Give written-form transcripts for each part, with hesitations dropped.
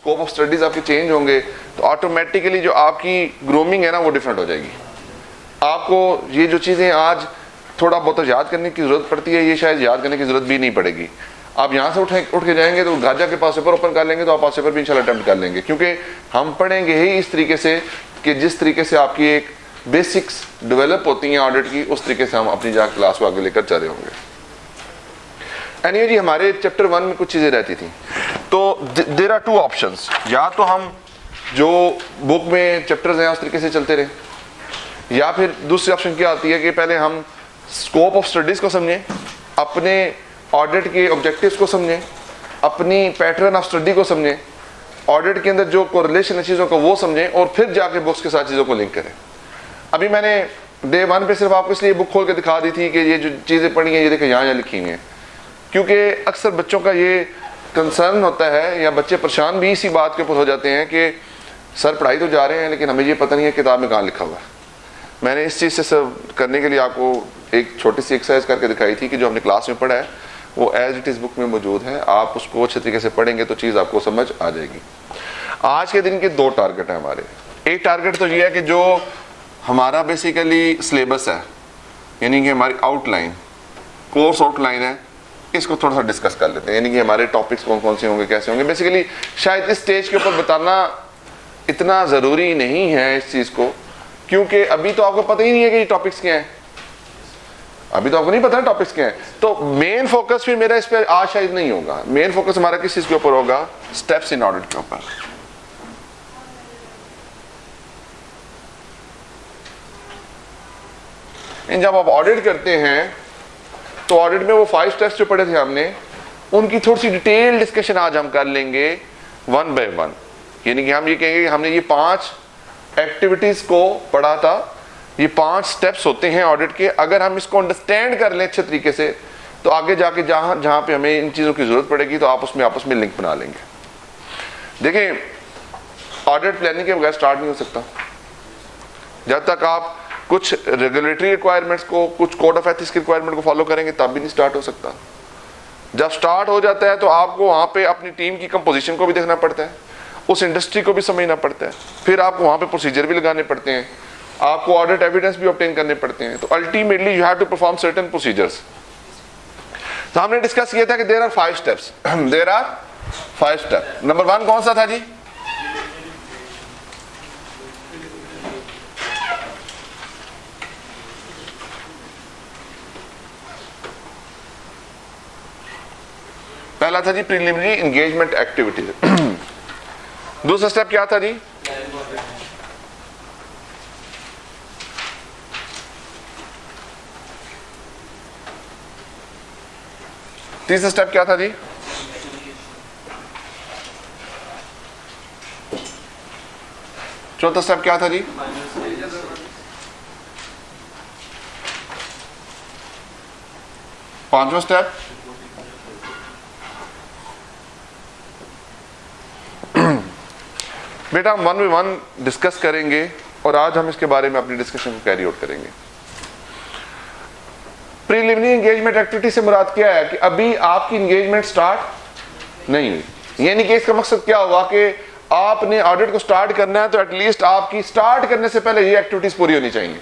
Scope of studies आपके change होंगे, तो ऑटोमेटिकली जो आपकी ग्रूमिंग है ना वो डिफरेंट हो जाएगी। आपको ये जो चीज़ें आज थोड़ा बहुत याद करने की ज़रूरत पड़ती है, ये शायद याद करने की ज़रूरत भी नहीं पड़ेगी। आप यहाँ से उठ के जाएंगे तो गाजा के पास पेपर ओपन कर लेंगे तो आप पास पेपर भी इंशाल्लाह अटेम्प्ट कर लेंगे, क्योंकि हम पढ़ेंगे ही इस तरीके से कि जिस तरीके से आपकी एक बेसिक्स डेवलप होती हैं ऑडिट की, उस तरीके से हम अपनी जहाँ क्लास को आगे लेकर चल रहे होंगे। एनीवे जी, हमारे चैप्टर 1 में कुछ चीज़ें रहती थी, तो देयर आर 2 ऑप्शंस। या तो हम जो बुक में चैप्टर्स हैं उस तरीके से चलते रहे, या फिर दूसरी ऑप्शन क्या आती है कि पहले हम स्कोप ऑफ स्टडीज़ को समझें, अपने ऑडिट के ऑब्जेक्टिव्स को समझें, अपनी पैटर्न ऑफ स्टडी को समझें, ऑडिट के अंदर जो कोरिलेशन है चीज़ों का वो समझें, और फिर जाके बुक्स के साथ चीज़ों को लिंक करें। अभी मैंने डे 1 पे सिर्फ आपको इसलिए बुक खोल के दिखा दी थी कि ये जो चीज़ें पढ़ी हैं ये देखें यहाँ लिखी हुई हैं, क्योंकि अक्सर बच्चों का ये कंसर्न होता है या बच्चे परेशान भी इसी बात के ऊपर हो जाते हैं कि सर पढ़ाई तो जा रहे हैं लेकिन हमें ये पता नहीं है किताब में कहाँ लिखा हुआ है। मैंने इस चीज़ से सब करने के लिए आपको एक छोटी सी एक्सरसाइज करके दिखाई थी कि जो हमने क्लास में पढ़ा है वो एज इट इज़ बुक में मौजूद है, आप उसको अच्छे तरीके से पढ़ेंगे तो चीज़ आपको समझ आ जाएगी। आज के दिन के 2 टारगेट हैं हमारे। एक टारगेट तो ये है कि जो हमारा बेसिकली सिलेबस है, यानी कि हमारी आउटलाइन, कोर्स आउटलाइन है, इसको थोड़ा सा डिस्कस कर लेते हैं। यानी कि हमारे टॉपिक्स कौन कौन से होंगे, कैसे होंगे। बेसिकली शायद इस स्टेज के ऊपर बताना इतना ज़रूरी नहीं है इस चीज़ को, क्योंकि अभी तो आपको पता ही नहीं है कि ये टॉपिक्स क्या हैं, अभी तो आपको नहीं पता है टॉपिक्स क्या हैं। तो मेन फोकस फिर मेरा इस पर आज शायद नहीं होगा। मेन फोकस हमारा किस चीज़ के ऊपर होगा? स्टेप्स इन ऑडिट के ऊपर। जब आप ऑडिट करते हैं तो ऑडिट में वो 5 स्टेप्स जो पढ़े थे हमने, उनकी थोड़ी सी डिटेल डिस्कशन आज हम कर लेंगे 1 बाय 1। यानी कि हम ये कहेंगे कि हमने ये 5 एक्टिविटीज को पढ़ा था, ये 5 स्टेप्स होते हैं ऑडिट के। अगर हम इसको अंडरस्टैंड कर लें अच्छे तरीके से तो आगे जाके जहां पे हमें इन चीज़ों की जरूरत पड़ेगी तो आप उसमें आपस में लिंक बना लेंगे। देखिए, ऑडिट प्लानिंग के बगैर स्टार्ट नहीं हो सकता। जब तक आप कुछ रेगुलेटरी रिक्वायरमेंट्स को, कुछ कोड ऑफ एथिक्स की रिक्वायरमेंट को फॉलो करेंगे तब भी नहीं स्टार्ट हो सकता। जब स्टार्ट हो जाता है तो आपको वहाँ पे अपनी टीम की कंपोजिशन को भी देखना पड़ता है, उस इंडस्ट्री को भी समझना पड़ता है, फिर आपको वहाँ पे प्रोसीजर भी लगाने पड़ते हैं, आपको ऑडिट एविडेंस भी ऑब्टेन करने पड़ते हैं। तो ultimately you have to perform certain procedures. तो हमने डिस्कस किया था कि there are 5 steps. There are 5 step. Number 1 कौन सा था जी? पहला था जी प्रीलिमिनरी एंगेजमेंट एक्टिविटीज। दूसरा स्टेप क्या था जी? तीसरा स्टेप क्या था जी? चौथा स्टेप क्या था जी? पांचवा स्टेप? बेटा हम 1 बाय 1 डिस्कस करेंगे और आज हम इसके बारे में अपनी डिस्कशन को कैरी आउट करेंगे। प्रीलिमिनरी एंगेजमेंट एक्टिविटी से मुराद क्या है कि अभी आपकी एंगेजमेंट स्टार्ट नहीं हुई। यानी कि इसका मकसद क्या हुआ कि आपने ऑडिट को स्टार्ट करना है तो एटलीस्ट आपकी स्टार्ट करने से पहले ये एक्टिविटीज पूरी होनी चाहिए।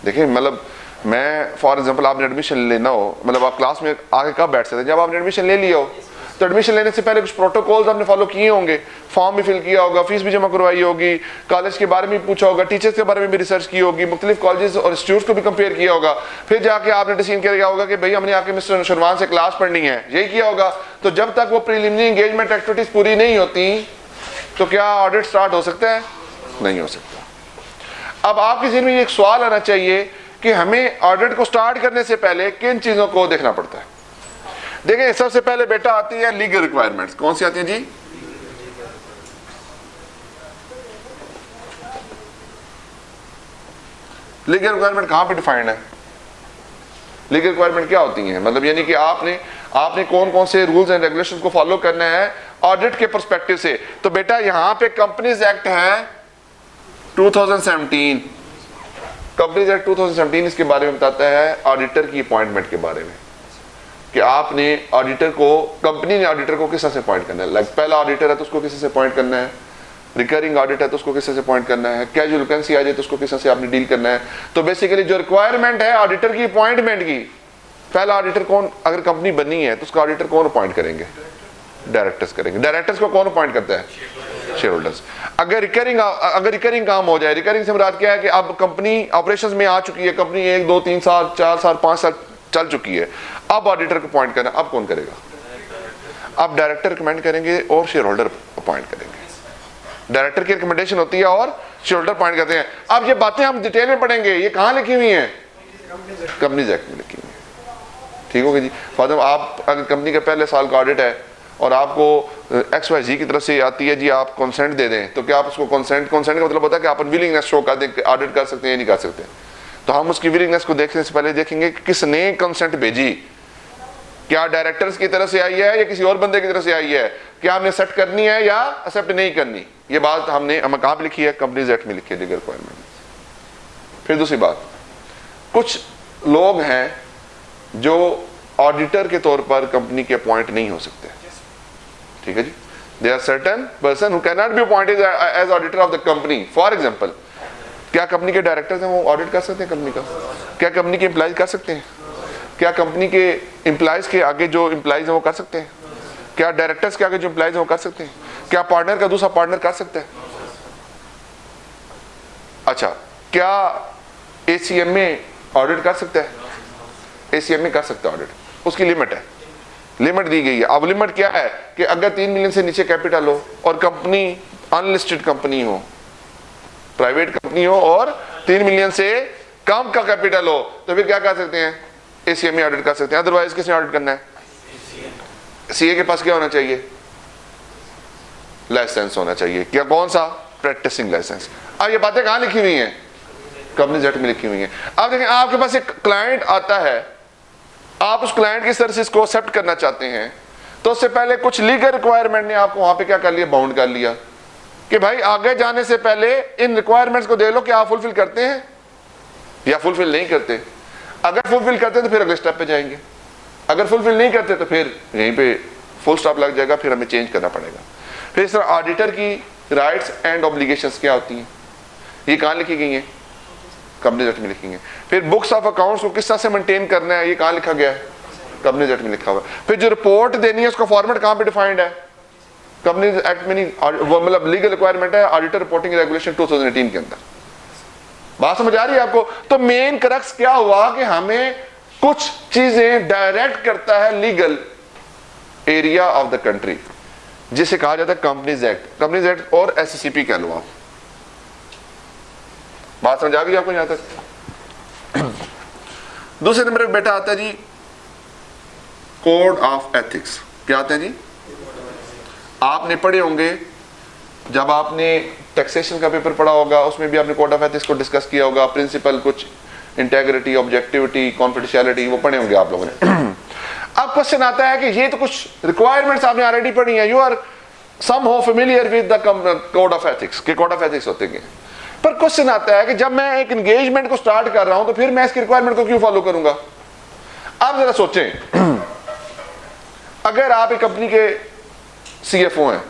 देखिए, मतलब मैं फॉर एग्जांपल आपने एडमिशन लेना हो, मतलब आप क्लास में आगे कब बैठ सकते हैं? जब आपने एडमिशन ले लिया हो। तो एडमिशन लेने से पहले कुछ प्रोटोकॉल्स आपने फॉलो किए होंगे, फॉर्म भी फिल किया होगा, फीस भी जमा करवाई होगी, कॉलेज के बारे में पूछा होगा, टीचर्स के बारे में भी रिसर्च की होगी, मुख्तलिफ कॉलेजेस और इंस्टीट्यूट्स को भी कंपेयर किया होगा। फिर जाके आपने डिसीजन किया होगा कि भाई हमने आके मिस्टर शर्मान से क्लास पढ़नी है, यही किया होगा। तो जब तक वो प्रीलिमिनरी एंगेजमेंट एक्टिविटीज पूरी नहीं होती तो क्या ऑडिट स्टार्ट हो सकता है? नहीं हो सकता। अब आपके ज़हन में एक सवाल आना चाहिए कि हमें ऑडिट को स्टार्ट करने से पहले किन चीज़ों को देखना पड़ता है। देखिए, सबसे पहले बेटा आती है लीगल रिक्वायरमेंट्स। कौन सी आती हैं जी? लीगल रिक्वायरमेंट कहां पे डिफाइंड है? लीगल रिक्वायरमेंट क्या होती हैं? मतलब यानी कि आपने कौन कौन से रूल्स एंड रेगुलेशंस को फॉलो करना है ऑडिट के पर्सपेक्टिव से। तो बेटा यहां पे कंपनीज एक्ट है 2017। कंपनीज एक्ट 2017 इसके बारे में बताता है ऑडिटर की अपॉइंटमेंट के बारे में, कि आपने ऑडिटर को, कंपनी ने ऑडिटर को किस तरह से अपॉइंट करना है। लाइक पहला ऑडिटर है तो उसको किसी से अपॉइंट करना है, रिकरिंग ऑडिट है तो उसको किस तरह से अपॉइंट करना है, कैजुअल वैकेंसी आ जाए तो उसको किस तरह से आपने डील करना है। तो बेसिकली जो रिक्वायरमेंट है ऑडिटर की अपॉइंटमेंट की, पहला ऑडिटर कौन, अगर कंपनी बनी है तो उसका ऑडिटर कौन अपॉइंट करेंगे, डायरेक्टर्स करेंगे। डायरेक्टर्स को कौन अपॉइंट करता है, शेयर होल्डर्स। अगर रिकरिंग काम हो जाए, रिकरिंग से मुराद क्या है कि अब कंपनी ऑपरेशंस में आ चुकी है, कंपनी 1 2 3 साल 4 साल 5 साल चल चुकी है, अब ऑडिटर को अपॉइंट करना, अब कौन करेगा, अब डायरेक्टर रिकमेंड करेंगे और शेयर होल्डर अपॉइंट करेंगे। डायरेक्टर की रिकमेंडेशन होती है और शेयर होल्डर अपॉइंट करते हैं। अब ये बातें हम डिटेल में पढ़ेंगे, ये कहाँ लिखी हुई हैं, कंपनीज एक्ट में लिखी हुई है। ठीक होगी जी। फॉर आप अगर कंपनी का पहले साल का ऑडिट है और आपको XYZ की तरफ से आती है जी आप कंसेंट दे दें, तो क्या आप उसको कंसेंट का मतलब होता है कि आप विलिंगनेस शो कर दें, ऑडिट कर सकते हैं या नहीं कर सकते। तो हम उसकी विलिंगनेस को देखने से पहले देखेंगे कि किसने कंसेंट भेजी, क्या डायरेक्टर्स की तरफ से आई है या किसी और बंदे की तरफ से आई है, क्या हमने सेट करनी है या एक्सेप्ट नहीं करनी। ये बात हमने कहाँ पे लिखी है, कंपनीज एक्ट में लिखी है, लीगल रिक्वायरमेंट। फिर दूसरी बात, कुछ लोग हैं जो ऑडिटर के तौर पर कंपनी के अपॉइंट नहीं हो सकते। ठीक है जी। There are certain person who cannot be appointed as auditor of the company. For example, क्या कंपनी के डायरेक्टर्स हैं वो ऑडिट कर सकते हैं कंपनी का, क्या कंपनी के एम्प्लॉइज कर सकते हैं, क्या कंपनी के एम्प्लॉइज के आगे जो एम्प्लॉइज हैं वो कर सकते हैं, क्या डायरेक्टर्स के आगे जो एम्प्लॉइज हैं वो कर सकते हैं, क्या पार्टनर का दूसरा पार्टनर कर सकता है। अच्छा, क्या ACMA ऑडिट कर सकता है, ACMA कर सकता है ऑडिट, उसकी लिमिट है, लिमिट दी गई है। अब लिमिट क्या है कि अगर 3 मिलियन से नीचे कैपिटल हो और कंपनी अनलिस्टेड कंपनी हो, प्राइवेट कंपनी हो और 3 मिलियन से कम का कैपिटल हो, तो फिर क्या कर सकते हैं, ACMA ऑडिट कर सकते हैं। अदरवाइज किसने ऑडिट करना है, CA के पास क्या होना चाहिए, लाइसेंस होना चाहिए। क्या, कौन सा, प्रैक्टिसिंग लाइसेंस। अब ये बातें कहाँ लिखी हुई हैं, कंपनीज एक्ट में लिखी हुई हैं। अब देखें, आपके पास एक क्लाइंट आता है, आप उस क्लाइंट की सर्विस को एक्सेप्ट करना चाहते हैं, तो उससे पहले कुछ लीगल रिक्वायरमेंट ने आपको वहां पे क्या कर लिया, बाउंड कर लिया कि भाई आगे जाने से पहले इन रिक्वायरमेंट्स को दे लो कि आप फुलफिल करते हैं या फुलफिल नहीं करते। अगर फुलफिल करते तो फिर अगले स्टेप पे जाएंगे, अगर फुलफिल नहीं करते तो फिर यहीं पे फुल स्टॉप लग जाएगा, फिर हमें चेंज करना पड़ेगा। फिर इस तरह ऑडिटर की राइट्स एंड ऑब्लिगेशंस क्या होती हैं, ये कहाँ लिखी गई हैं, कंपनीज एक्ट में लिखी है। फिर बुक्स ऑफ अकाउंट्स को किस तरह से मेंटेन करना है, ये कहाँ लिखा गया है, कंपनीज एक्ट में लिखा हुआ है। फिर जो रिपोर्ट देनी है उसका फॉर्मेट कहाँ पे डिफाइंड है, कंपनीज एक्ट में नहीं, वो मतलब लीगल रिक्वायरमेंट है ऑडिटर रिपोर्टिंग रेगुलेशन 2018 के अंदर। बात समझ आ रही है आपको। तो मेन क्रक्स क्या हुआ कि हमें कुछ चीजें डायरेक्ट करता है legal area of the country, जिसे कहा जाता है कंपनीज एक्ट। कंपनीज एक्ट और SCCP कह लो आप। बात समझ आ गई आपको यहां तक। दूसरे नंबर पे बेटा आता है जी कोड ऑफ एथिक्स। क्या आता है जी, आपने पढ़े होंगे जब आपने टैक्सेशन का पेपर पढ़ा होगा, उसमें भी आपने कोड ऑफ एथिक्स को डिस्कस किया होगा। प्रिंसिपल कुछ इंटेग्रिटी, ऑब्जेक्टिविटी, कॉन्फिडेंशियलिटी वो पढ़े होंगे आप लोगों ने। अब क्वेश्चन आता है कि ये तो कुछ रिक्वायरमेंट्स आपने ऑलरेडी पढ़ी है, you are somehow familiar with the code of ethics के कोड ऑफ एथिक्स होते हैं। पर क्वेश्चन आता है कि जब मैं एक एंगेजमेंट को स्टार्ट कर रहा हूं तो फिर मैं इसकी रिक्वायरमेंट को क्यों फॉलो करूंगा। आप जरा सोचें, अगर आप एक कंपनी के CFO हैं,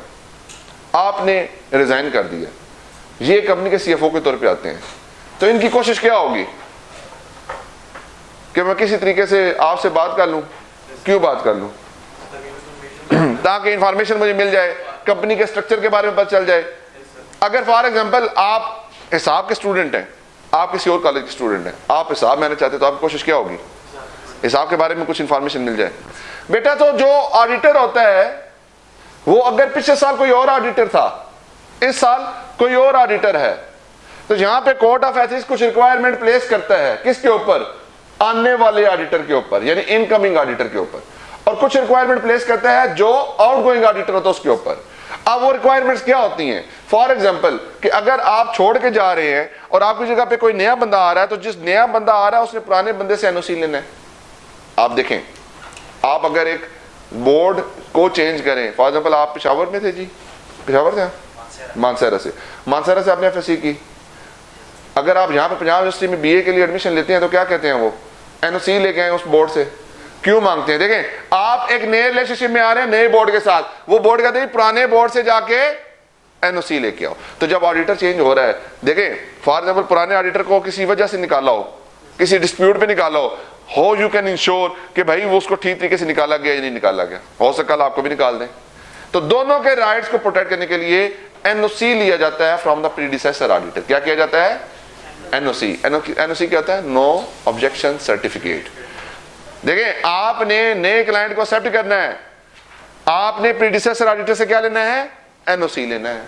आपने रिजाइन कर दिया, ये कंपनी के CFO के तौर पे आते हैं, तो इनकी कोशिश क्या होगी कि मैं किसी तरीके से आपसे बात कर लूं। क्यों बात कर लूं, ताकि इंफॉर्मेशन मुझे मिल जाए, कंपनी के स्ट्रक्चर के बारे में पता चल जाए। अगर फॉर एग्जांपल आप हिसाब के स्टूडेंट हैं, आप किसी और कॉलेज के स्टूडेंट हैं, आप हिसाब मैंने चाहते तो आपकी कोशिश क्या होगी, हिसाब के बारे में कुछ इंफॉर्मेशन मिल जाए। बेटा तो जो ऑडिटर होता है वो अगर पिछले साल कोई और ऑडिटर था, इस साल कोई और ऑडिटर है, तो यहां पे कोड ऑफ एथिक्स कुछ रिक्वायरमेंट प्लेस करता है किसके ऊपर, आने वाले ऑडिटर के ऊपर, यानी इनकमिंग ऑडिटर के ऊपर, और कुछ रिक्वायरमेंट प्लेस करता है जो आउटगोइंग ऑडिटर होता है उसके ऊपर। अब वो रिक्वायरमेंट्स क्या होती हैं, फॉर एग्जांपल कि अगर आप छोड़ के जा रहे हैं और आपकी जगह पे कोई नया बंदा आ रहा है, तो जिस नया बंदा आ रहा है उसने पुराने बंदे से NOC लेना है। आप देखें, आप अगर एक बोर्ड को चेंज करें, फॉर एग्जांपल आप पेशावर में थे जी, पेशावर थे, मानसरा से आपने FSC की, अगर आप यहाँ पे पंजाब यूनिवर्सिटी में BA के लिए एडमिशन लेते हैं तो क्या कहते हैं वो, NOC लेके आए उस बोर्ड से। क्यों मांगते हैं? देखें, आप एक नए रिलेशनशिप में आ रहे हैं नए बोर्ड के साथ, वो बोर्ड कहते हैं पुराने बोर्ड से जाके एनओसी लेके आओ। तो जब ऑडिटर चेंज हो रहा है, देखें फॉर एग्जाम्पल पुराने ऑडिटर को किसी वजह से निकाला हो, किसी डिस्प्यूट पे निकाला हो यू कैन इंश्योर कि भाई वो उसको ठीक तरीके से निकाला गया या नहीं निकाला गया, हो सकता है आपको भी निकाल दें। तो दोनों के राइट्स को प्रोटेक्ट करने के लिए एनओसी लिया जाता है फ्रॉम द प्रीडिसेसर ऑडिटर। क्या किया जाता है? एनओसी। एनओसी क्या होता है? No objection certificate. देखें, आपने नए क्लाइंट को एक्सेप्ट करना है, आपने प्रीडिसेसर ऑडिटर से क्या लेना है? एनओसी लेना है।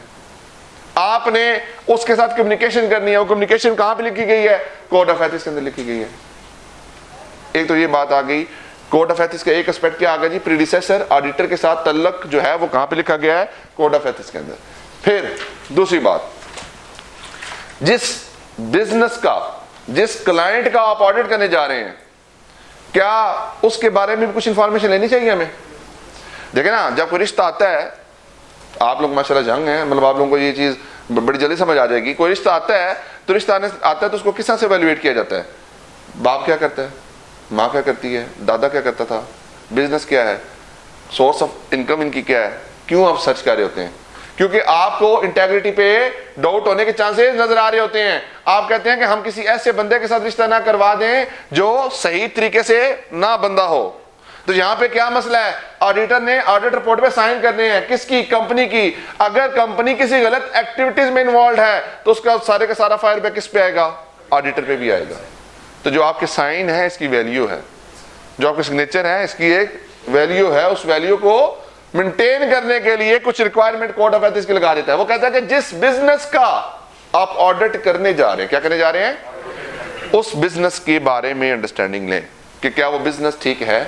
आपने उसके साथ कम्युनिकेशन करनी है, वो कम्युनिकेशन कहां पे लिखी गई है? कोड ऑफ एथिक्स के अंदर लिखी गई है। एक तो ये बात आ गई, कोड ऑफ एथिक्स का एक एस्पेक्ट क्या आ गया जी? प्रीडिसेसर ऑडिटर के साथ तल्लक जो है वो कहां पे लिखा गया है? कोड ऑफ एथिक्स के अंदर। फिर दूसरी बात, जिस बिजनेस का, जिस क्लाइंट का आप ऑडिट करने जा रहे हैं, क्या उसके बारे में भी कुछ इंफॉर्मेशन लेनी चाहिए हमें? देखें ना, जब कोई रिश्ता आता है, आप लोग माशाल्लाह जंग हैं, मतलब आप लोगों को ये चीज बड़ी जल्दी समझ आ जाएगी। कोई रिश्ता आता है तो रिश्ता आता है तो उसको किस तरह से एवेल्युएट किया जाता है? बाप क्या करता है, माँ क्या करती है, दादा क्या करता था, बिजनेस क्या है, सोर्स ऑफ इनकम इनकी क्या है, क्यों आप सर्च कर रहे होते हैं? क्योंकि आपको इंटेग्रिटी पे डाउट होने के चांसेस नजर आ रहे होते हैं। आप कहते हैं कि हम किसी ऐसे बंदे के साथ रिश्ता ना करवा दें जो सही तरीके से ना बंदा हो। तो यहां पे क्या मसला है? ऑडिटर ने ऑडिट रिपोर्ट पे साइन करने हैं, किसकी? कंपनी की। अगर कंपनी किसी गलत एक्टिविटीज में इन्वॉल्व है तो उसका सारे का सारा फायर बैक किस पे आएगा? ऑडिटर पे भी आएगा। तो जो आपके साइन है इसकी वैल्यू है, जो आपके सिग्नेचर है इसकी एक वैल्यू है। उस वैल्यू को मेंटेन करने के लिए कुछ रिक्वायरमेंट कोड ऑफ एथिक्स की लगा देता है। वो कहता है कि जिस बिजनेस का आप ऑडिट करने जा रहे हैं, क्या करने जा रहे हैं? उस बिजनेस के बारे में अंडरस्टैंडिंग लें कि क्या वो बिजनेस ठीक है,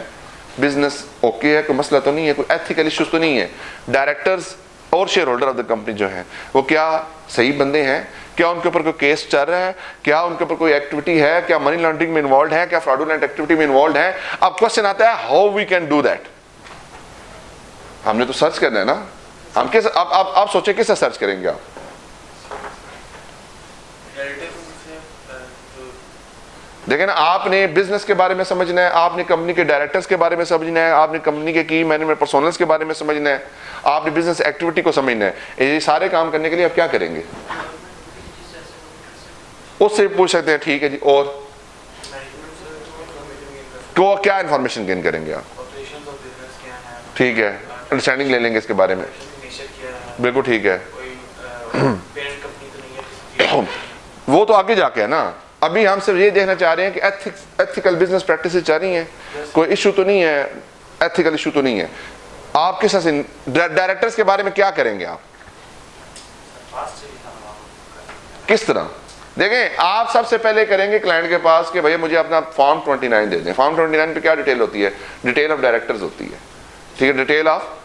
बिजनेस ओके है, कोई मसला तो नहीं है, कोई एथिकल इश्यूज तो नहीं है। डायरेक्टर्स और share holder of the company जो है वो क्या सही बंदे हैं? क्या उनके ऊपर कोई केस चल रहा है? क्या उनके ऊपर कोई एक्टिविटी है? क्या मनी लॉन्ड्रिंग में इन्वॉल्व है? क्या फ्रॉडुलेंट एक्टिविटी में इन्वॉल्व है? अब क्वेश्चन आता है how we can do that. हमने तो सर्च करना है ना, हम किस आप सोचे किससे सर्च करेंगे आप? देखें ना, आपने बिजनेस के बारे में समझना है, आपने कंपनी के डायरेक्टर्स के बारे में समझना है, आपने कंपनी के की मैनेजमेंट पर्सनल्स के बारे में समझना है, आपने बिजनेस एक्टिविटी को समझना है। ये सारे काम करने के लिए आप क्या करेंगे? उससे पूछ सकते हैं, ठीक है जी, और तो क्या इंफॉर्मेशन गेन करेंगे आप? ठीक है, अंडरस्टैंडिंग ले लेंगे इसके बारे में, बिल्कुल ठीक है। वो तो आगे जाके है ना, अभी हम सिर्फ ये देखना चाह रहे हैं कि एथिकल बिजनेस प्रैक्टिसेस चल रही हैं, कोई इशू तो नहीं है, एथिकल इशू तो नहीं है। आप किस तरह से डायरेक्टर्स के बारे में क्या करेंगे? आप किस तरह? देखें, आप सबसे पहले करेंगे क्लाइंट के पास कि भैया मुझे अपना फॉर्म 29 दे दें। फॉर्म 29 पे क्या डिटेल होती है? डिटेल ऑफ डायरेक्टर्स होती है, ठीक है, डिटेल ऑफ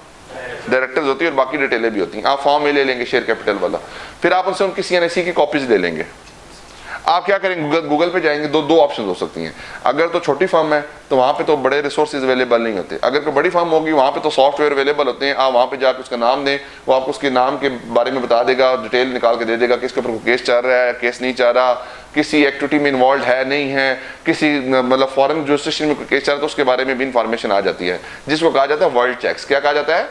डायरेक्टर्स होती है और बाकी डिटेलें भी होती हैं। आप फॉर्म में ले लेंगे शेयर कैपिटल वाला, फिर आप उनसे उनकी CNSE की कॉपीज ले लेंगे। आप क्या करेंगे? गूगल पे जाएंगे, दो ऑप्शन हो सकती हैं। अगर तो छोटी फर्म है तो वहाँ पे तो बड़े रिसोर्सेज अवेलेबल नहीं होते। अगर कोई बड़ी फर्म होगी वहाँ पे तो सॉफ्टवेयर अवेलेबल होते हैं। आप वहाँ पे जाकर उसका नाम दें, वो आपको उसके नाम के बारे में बता देगा, डिटेल निकाल के दे देगा, किसके ऊपर केस चल रहा है, केस नहीं चल रहा, किसी एक्टिविटी में इन्वॉल्व है नहीं है, किसी मतलब फॉरेन जुरिस्डिक्शन में केस चल रहा है तो उसके बारे में भी इंफॉर्मेशन आ जाती है, जिसको कहा जाता है वर्ल्ड चेक्स। क्या कहा जाता है?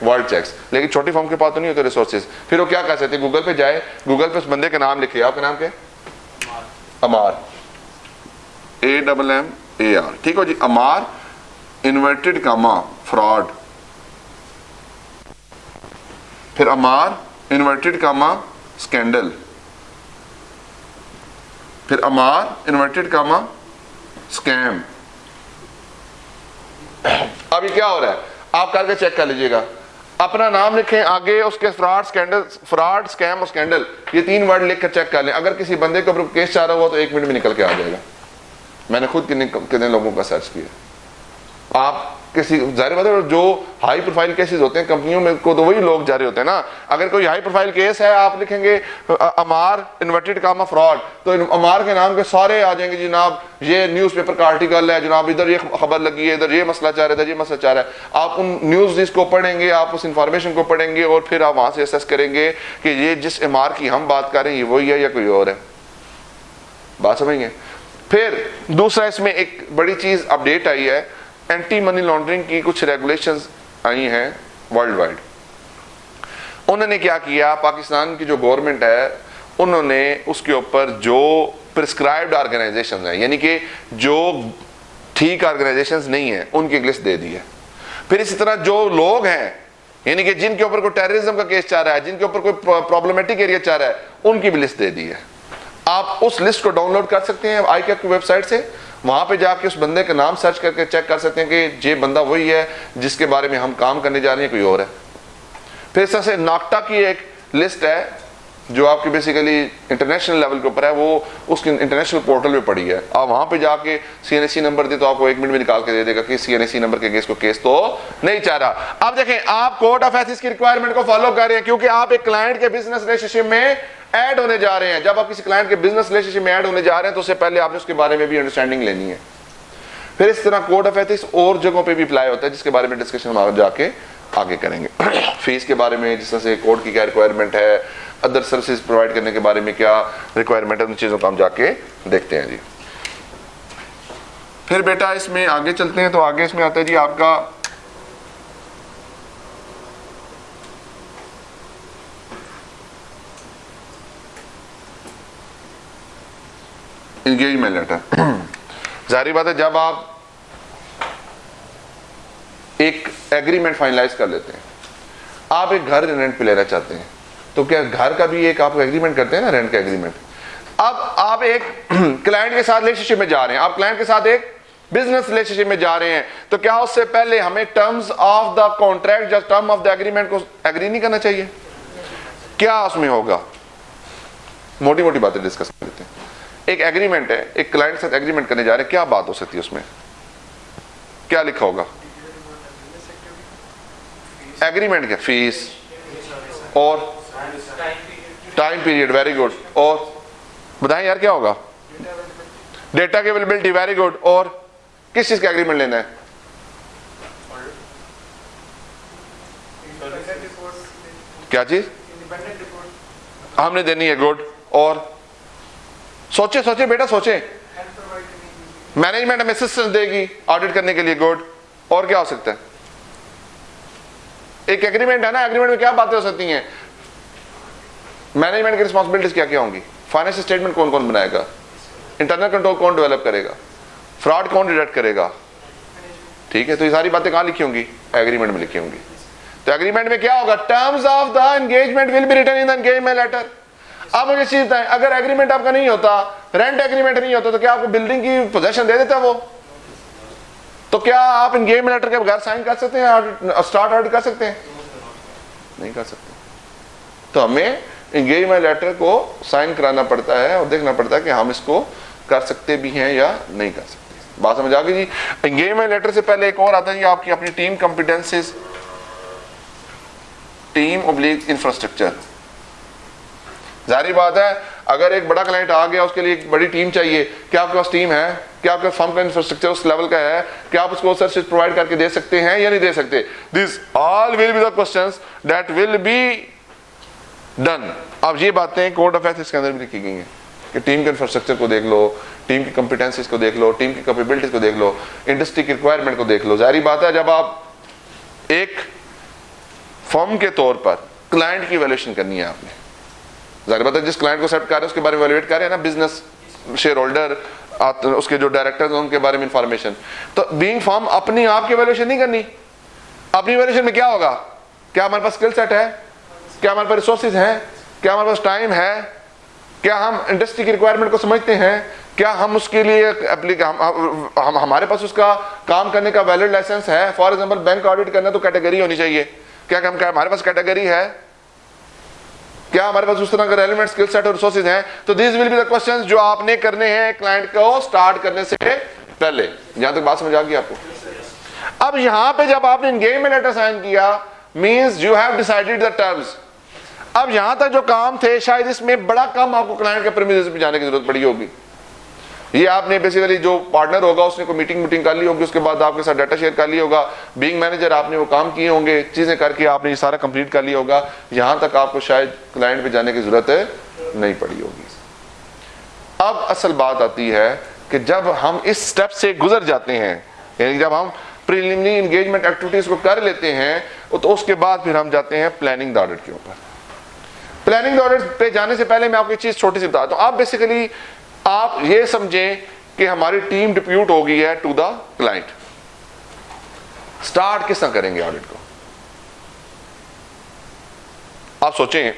World checks. लेकिन छोटी फर्म के पास तो नहीं होते रिसोर्सेज। फिर वो क्या कर सकते हैं? गूगल पे जाए, गूगल पे उस बंदे का नाम लिखे। आपका नाम क्या है? अमार, AMMAR, ठीक हो जी। अमार इन्वर्टेड कामा फ्रॉड, फिर अमार इन्वर्टेड कामा स्कैंडल, फिर अमार इन्वर्टेड कामा स्कैम। अभी क्या हो रहा है आप करके चेक कर लीजिएगा। अपना नाम लिखें, आगे उसके फ्रॉड, स्कैंडल, फ्रॉड, स्कैम और स्कैंडल, ये 3 वर्ड लिख कर चेक कर लें। अगर किसी बंदे के ऊपर केस चाह रहा हुआ तो 1 मिनट में निकल के आ जाएगा। मैंने खुद कितने लोगों का सर्च किया। आप किसी जाहिर बात है जो हाई प्रोफाइल केसेस होते हैं कंपनियों में को तो वही लोग जा रहे होते हैं ना। अगर कोई हाई प्रोफाइल केस है, आप लिखेंगे अमार इन्वर्टेड कामा फ्रॉड, तो अमार के नाम के सारे आ जाएंगे। जनाब ये न्यूज़पेपर का आर्टिकल है, जनाब इधर ये खबर लगी है, इधर ये मसला चाह रहा है, ये मसला चाह रहा है। आप उन न्यूज़ को पढ़ेंगे, आप उस इंफॉर्मेशन को पढ़ेंगे और फिर आप वहां से असेस करेंगे कि ये जिस अमार की हम बात कर रहे हैं ये वही है या कोई और है। बात समझेंगे? फिर दूसरा इसमें एक बड़ी चीज अपडेट आई है एंटी मनी लॉन्ड्रिंग की कुछ रेगुलेशंस आई हैं वर्ल्ड वाइड। उन्होंने क्या किया, पाकिस्तान की जो गवर्नमेंट है उन्होंने उसके ऊपर जो प्रिस्क्राइब्ड ऑर्गेनाइजेशन है, यानी कि जो ठीक ऑर्गेनाइजेशंस नहीं है, उनकी लिस्ट दे दी है। फिर इसी तरह जो लोग हैं, यानी कि जिनके ऊपर कोई टेररिज्म का केस चल रहा है, जिनके ऊपर कोई प्रॉब्लमेटिक एरिया चल रहा है, उनकी भी लिस्ट दे दी है। आप उस लिस्ट को डाउनलोड कर सकते हैं ICAP की वेबसाइट से। वहां पे जाके उस बंदे का नाम सर्च करके चेक कर सकते हैं कि ये बंदा वही है जिसके बारे में हम काम करने जा रहे हैं, कोई और है। फिर इस तरह से नाक्टा की एक लिस्ट है जो आपकी बेसिकली इंटरनेशनल लेवल के ऊपर है, वो उसकी इंटरनेशनल पोर्टल पे पड़ी है। आप वहां पे जाके CNAC नंबर दे तो आपको 1 मिनट में निकाल के दे देगा कि CNAC नंबर के केस को केस तो नहीं चाह रहा। अब देखें, आप कोड ऑफ एथिक्स की रिक्वायरमेंट को फॉलो कर रहे हैं क्योंकि आप एक क्लाइंट के बिजनेस रिलेशनशिप में ऐड होने जा रहे हैं। जब आप किसी क्लाइंट के बिजनेस रिलेशनशिप में ऐड होने जा रहे हैं तो उससे पहले आपने उसके बारे में भी अंडरस्टैंडिंग लेनी है। फिर इस तरह कोड ऑफ एथिक्स और जगहों पे भी अप्लाई होता है जिसके बारे में डिस्कशन हम जाके आगे करेंगे। फीस के बारे में, जिस तरह से कोड की क्या रिक्वायरमेंट है, अदर सर्विसेज प्रोवाइड करने के बारे में क्या रिक्वायरमेंट है, उन चीज़ों को हम जाके देखते हैं जी। फिर बेटा इसमें आगे चलते हैं तो आगे इसमें आता है जी आपका एंगेजमेंट लेटर। जाहिर बात है, जब आप एक एग्रीमेंट फाइनलाइज कर लेते हैं, आप एक घर रेंट पे लेना चाहते हैं, तो क्या घर का भी एक आप एग्रीमेंट करते हैं ना, रेंट का एग्रीमेंट। अब आप एक क्लाइंट के साथ रिलेशनशिप में जा रहे हैं, आप क्लाइंट के साथ एक बिजनेस रिलेशनशिप में जा रहे हैं, तो क्या उससे पहले हमें टर्म्स ऑफ द कॉन्ट्रैक्ट या टर्म ऑफ द एग्रीमेंट को एग्री नहीं करना चाहिए? क्या उसमें होगा? मोटी मोटी बातें डिस्कस कर लेते हैं। एक एग्रीमेंट है, एक क्लाइंट के साथ एग्रीमेंट करने जा रहे हैं, क्या बात हो सकती है उसमें? क्या लिखा होगा? एग्रीमेंट क्या? फीस और टाइम पीरियड, वेरी गुड। और बताएं यार क्या होगा? डेटा की अवेलेबिलिटी, वेरी गुड। और किस चीज का एग्रीमेंट लेना है? क्या चीज हमने देनी है? गुड। और सोचे सोचे बेटा सोचे, मैनेजमेंट हमें असिस्टेंस देगी ऑडिट करने के लिए, गुड। और क्या हो सकता है? एक एग्रीमेंट है ना, एग्रीमेंट में क्या बातें हो सकती हैं? मैनेजमेंट की रिस्पांसिबिलिटीज क्या क्या होंगी? फाइनेंशियल स्टेटमेंट कौन कौन बनाएगा? इंटरनल कंट्रोल कौन डेवलप करेगा? फ्रॉड कौन डिटेक्ट करेगा? ठीक है, तो ये सारी बातें कहां लिखी होंगी? एग्रीमेंट में लिखी होंगी। तो एग्रीमेंट में क्या होगा? Terms of the engagement will be written in the engagement letter. अब मुझे चीज बताएं, अगर एग्रीमेंट आपका नहीं होता, रेंट एग्रीमेंट नहीं होता, तो क्या आपको बिल्डिंग की पोजेशन दे देता वो? तो क्या आप एंगेजमेंट लेटर के बगैर साइन कर सकते हैं, स्टार्ट ऑडिट कर सकते हैं? नहीं कर सकते। तो हमें एंगेजमेंट लेटर को साइन कराना पड़ता है और देखना पड़ता है कि हम इसको कर सकते भी हैं या नहीं कर सकते। बात समझ आ गई जी? एंगेजमेंट लेटर से पहले एक और आता है आपकी अपनी team competencies, team oblique infrastructure. जाहिर बात है, अगर एक बड़ा क्लाइंट आ गया, उसके लिए एक बड़ी टीम चाहिए। क्या आपके पास टीम है? क्या आपके फर्म का इंफ्रास्ट्रक्चर उस लेवल का है? क्या आप उसको सर्विस प्रोवाइड करके दे सकते हैं या नहीं दे सकते? This all will be the questions that will be done. अब ये बातें कोड ऑफ एथिक्स के अंदर भी लिखी गई हैं कि टीम के इंफ्रास्ट्रक्चर को देख लो, टीम की कॉम्पिटेंसीज को देख लो, टीम की कैपेबिलिटीज को देख लो, इंडस्ट्री की रिक्वायरमेंट को देख लो। जाहिर बात है, जब आप एक फर्म के तौर पर क्लाइंट की वैल्यूएशन करनी है आपने, जाहिर बात है जिस क्लाइंट को सेट कर रहे हैं उसके बारे में वैल्यूएट कर रहे हैं ना, बिजनेस शेयर होल्डर, उसके जो डायरेक्टर्स हैं उनके बारे में इंफॉर्मेशन। तो बीइंग फर्म अपनी आप की वैल्यूएशन नहीं करनी। अपनी वैल्यूएशन में क्या होगा? क्या हमारे पास स्किल सेट है? क्या हमारे पास रिसोर्सेज हैं? क्या हमारे पास टाइम है? क्या हम इंडस्ट्री की रिक्वायरमेंट को समझते हैं? क्या हम उसके लिए हमारे पास उसका काम करने का वैलिड लाइसेंस है? फॉर एग्जांपल बैंक ऑडिट करना तो कैटेगरी होनी चाहिए। क्या हमारे पास कैटेगरी है? क्या हमारे पास उस तरह का रेलेवेंट स्किल सेट और रिसोर्सेज हैं? तो this will be the questions जो आपने करने हैं क्लाइंट को स्टार्ट करने से पहले। यहां तक बात समझ आ गई आपको? अब यहां पे जब आपने एंगेजमेंट लेटर साइन किया, means you have decided the terms. अब यहां तक जो काम थे, शायद इसमें बड़ा कम आपको क्लाइंट के प्रीमिसेस पे जाने की जरूरत पड़ी होगी। ये आपने बेसिकली जो पार्टनर होगा उसने कोई मीटिंग कर ली होगी, उसके बाद आपके साथ डाटा शेयर कर लिया होगा। बीइंग मैनेजर आपने वो काम किए होंगे, चीजें करके आपने ये सारा कंप्लीट कर लिया होगा। यहां तक आपको शायद क्लाइंट पे जाने की जरूरत नहीं पड़ी होगी। अब असल बात आती है कि जब हम इस स्टेप से गुजर जाते हैं, यानी जब हम प्रीलिमिनरी इंगेजमेंट एक्टिविटीज को कर लेते हैं, तो उसके बाद फिर हम जाते हैं प्लानिंग द ऑडिट के ऊपर। प्लानिंग द ऑडिट पे जाने से पहले मैं आपको एक चीज छोटी सी बताता हूं। आप बेसिकली आप ये समझें कि हमारी टीम डिप्यूट हो गई है टू द क्लाइंट। स्टार्ट किस तरह करेंगे ऑडिट को, आप सोचें।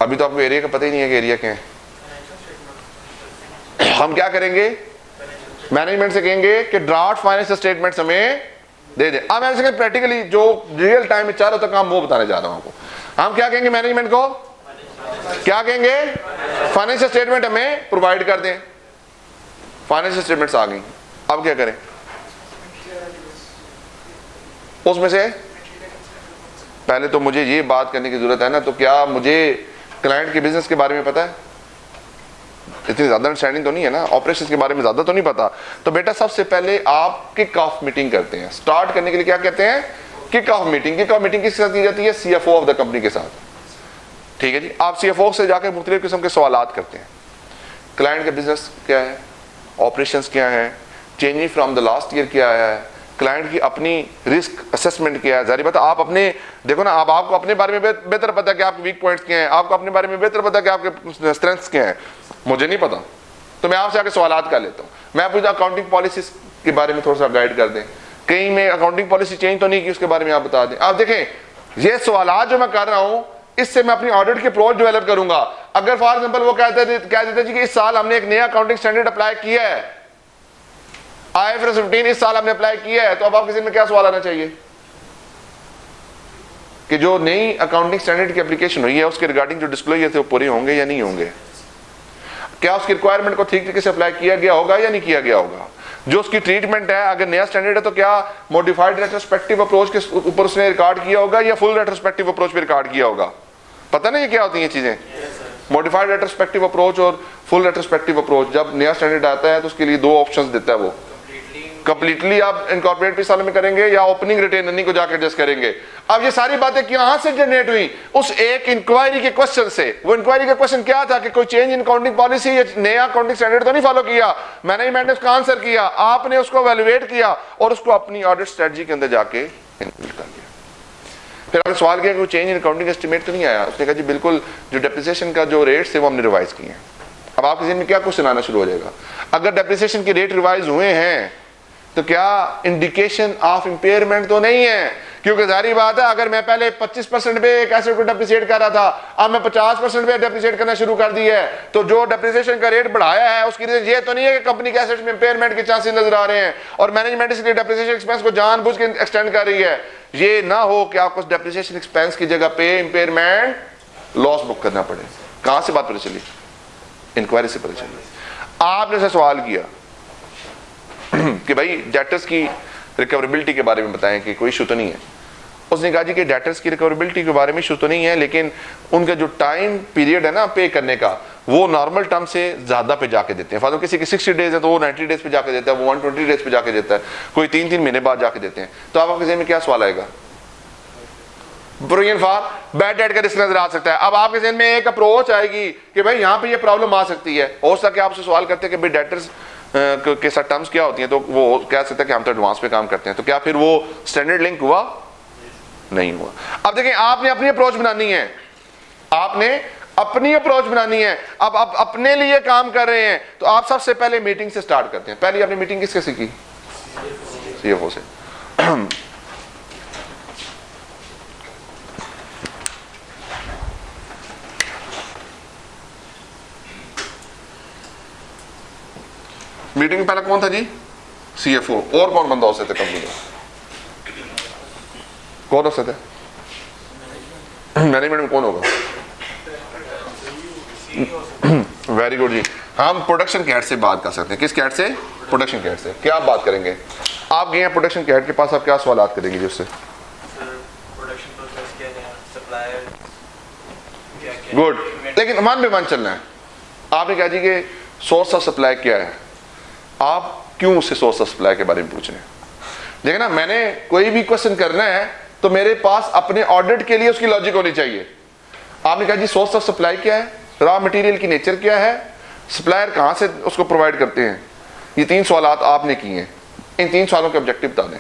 अभी तो आपको एरिया का पता ही नहीं है कि एरिया क्या है। हम क्या करेंगे, मैनेजमेंट से कहेंगे कि ड्राफ्ट फाइनेंशियल स्टेटमेंट्स हमें दे दे। अब मैं प्रैक्टिकली जो रियल टाइम में चारों तक हम वो बताने जा रहा हूं आपको। हम क्या कहेंगे मैनेजमेंट को, क्या कहेंगे, फाइनेंशियल स्टेटमेंट हमें प्रोवाइड कर दें। फाइनेंशियल स्टेटमेंट्स आ गई, अब क्या करें, उसमें से पहले तो मुझे ये बात करने की जरूरत है ना, तो क्या मुझे क्लाइंट के बिजनेस के बारे में पता है? इतनी ज्यादा अंडरस्टैंडिंग तो नहीं है ना, ऑपरेशंस के बारे में ज्यादा तो नहीं पता। तो बेटा सबसे पहले आप किक ऑफ मीटिंग करते हैं। स्टार्ट करने के लिए क्या कहते हैं, kick off meeting. Kick off meeting किसके साथ की जाती है, सीएफओ ऑफ द कंपनी के साथ। ठीक है जी, आप सीएफओ से जाकर मुख्तलिफ किस्म के सवालात करते हैं। क्लाइंट का बिजनेस क्या है, ऑपरेशंस क्या है, changing from the last year क्या है, क्लाइंट की अपनी रिस्क असेसमेंट क्या है। जारी बात आप अपने देखो ना, आपको अपने बारे में बेहतर पता है कि आपके वीक पॉइंट्स क्या हैं, आपको अपने बारे में बेहतर पता है कि आपके स्ट्रेंथ्स क्या हैं। मुझे नहीं पता, तो मैं आपसे आके सवालात कर लेता हूँ। मैं पूछता अकाउंटिंग पॉलिसीज के बारे में थोड़ा सा गाइड कर दें, कहीं में अकाउंटिंग पॉलिसी चेंज तो नहीं की, उसके बारे में आप बता दें। आप देखें ये सवालात जो मैं कर रहा हूँ, इससे मैं अपनी ऑडिट की अप्रोच डेवलप करूंगा। अगर फॉर एग्जांपल वो कह देते जी कि इस साल हमने एक नया अकाउंटिंग स्टैंडर्ड अप्लाई किया है, IFRS 15 इस साल हमने अप्लाई किया है, तो अब आपके ज़हन में क्या सवाल आना चाहिए कि जो नई अकाउंटिंग स्टैंडर्ड की एप्लीकेशन हुई है उसके रिगार्डिंग जो डिस्क्लोजर थे वो पूरे होंगे या नहीं होंगे, क्या उसकी रिक्वायरमेंट को ठीक तरीके से अप्लाई किया गया होगा या नहीं किया गया होगा, जो उसकी ट्रीटमेंट है अगर नया स्टैंडर्ड है तो क्या मॉडिफाइड रेट्रोस्पेक्टिव अप्रोच के ऊपर उसने रिकॉर्ड किया होगा या फुल रेट्रोस्पेक्टिव अप्रोच पे रिकॉर्ड किया होगा। पता नहीं ये क्या होती हैं चीजें, मॉडिफाइड रेट्रोस्पेक्टिव अप्रोच और फुल रेट्रोस्पेक्टिव अप्रोच। जब नया स्टैंडर्ड आता है तो उसके लिए दो ऑप्शंस देता है, वो कंप्लीटली आप इनकॉर्पोरेट पिछले साल में करेंगे या ओपनिंग रिटेन अर्निंग को जाकर एडजस्ट करेंगे। अब ये सारी बातें कहां से जनरेट हुई, उस एक इंक्वायरी के क्वेश्चन से। वो इंक्वायरी का क्वेश्चन क्या था कि कोई चेंज इन अकाउंटिंग पॉलिसी या नया अकाउंटिंग स्टैंडर्ड तो नहीं फॉलो किया। मैनेजमेंट ने उसका आंसर किया, आपने उसको एवेलुएट किया और उसको अपनी ऑडिट स्ट्रेटजी के अंदर जाके इंक्लूड कर लिया। फिर आपने सवाल किया कि चेंज इन अकाउंटिंग एस्टिमेट तो नहीं आया, उसने कहा जी बिल्कुल, जो डेप्रिसिएशन का जो रेट थे वो हमने रिवाइज किए हैं। अब आपके ज़हन में क्या क्वेश्चन आना शुरू हो जाएगा, अगर डेप्रिसिएशन के रेट रिवाइज हुए हैं तो क्या इंडिकेशन ऑफ इंपेयरमेंट तो नहीं है, क्योंकि जारी बात है अगर मैं पहले 25% पे एक एसेट को डेप्रिसिएट कर रहा था, अब मैं 50% पे डेप्रिसिएट करना शुरू कर दी है, तो जो डेप्रिसिएशन का रेट बढ़ाया है उसकी रीजन ये तो नहीं है कि कंपनी के एसेट्स में इंपेयरमेंट के चांसेस नजर आ रहे हैं और मैनेजमेंट इसलिए डेप्रिसिएशन एक्सपेंस को जानबूझ के एक्सटेंड कर रही है। ये ना हो कि आपको डेप्रिसिएशन एक्सपेंस की जगह पे इंपेयरमेंट लॉस बुक करना पड़े। कहां से बात पता चली, इंक्वायरी से पता चली। आपने से सवाल किया कि भाई डेटर्स की रिकवरेबिलिटी के बारे में बताएं कि कोई इशू तो नहीं है। उसने कहा जी कि डेटर्स की रिकवरेबिलिटी के बारे में इशू तो नहीं है, लेकिन उनका जो टाइम पीरियड है ना पे करने का, वो नॉर्मल टर्म से ज्यादा पे जाके देते हैं। फॉर किसी के 60 डेज है तो वो 90 डेज पे जाके देता है, वो 120 डेज पे जाके देता है, कोई 3-3 महीने बाद जाके देते हैं। तो आपके ज़हन में क्या सवाल आएगा, प्रोविजन फॉर बैड डेट का रिस्क नजर आ सकता है। अब आपके ज़हन में एक अप्रोच आएगी कि भाई यहाँ पे ये प्रॉब्लम आ सकती है, हो सकता है आपसे सवाल करते हैं कि भाई डेटर्स के साथ टर्म्स क्या होती हैं, तो वो कह सकता है कि हम तो एडवांस पे काम करते हैं, तो क्या फिर वो स्टैंडर्ड लिंक हुआ, नहीं हुआ। अब देखें आपने अपनी अप्रोच बनानी है, आपने अपनी अप्रोच बनानी है। अब आप अपने लिए काम कर रहे हैं तो आप सबसे पहले मीटिंग से स्टार्ट करते हैं। पहले आपने मीटिंग किसके से की, सीएफओ से। मीटिंग में पहला कौन था जी, सीएफओ। और कौन बंदा हो सकते कंपनी में, कौन हो सकता है मैनेजमेंट में, कौन होगा, वेरी गुड जी। हम प्रोडक्शन के हेड से बात कर सकते हैं, किस हेड से, प्रोडक्शन के हेड से। क्या आप बात करेंगे, आप गए हैं प्रोडक्शन के हेड के पास, आप क्या सवाल करेंगे जी उससे, गुड। लेकिन वन बाय वन चलना है। आपने कहा जी कि सोर्स ऑफ सप्लाई क्या है, आप क्यों उससे सोर्स ऑफ सप्लाई के बारे में पूछ रहे हैं। देखिए ना, मैंने कोई भी क्वेश्चन करना है तो मेरे पास अपने ऑडिट के लिए उसकी लॉजिक होनी चाहिए। आपने कहा जी सोर्स ऑफ सप्लाई क्या है, रॉ मटेरियल की नेचर क्या है, सप्लायर कहां से उसको प्रोवाइड करते हैं, ये 3 सवालात आपने किए हैं, इन 3 सवालों के ऑब्जेक्टिव बता दें।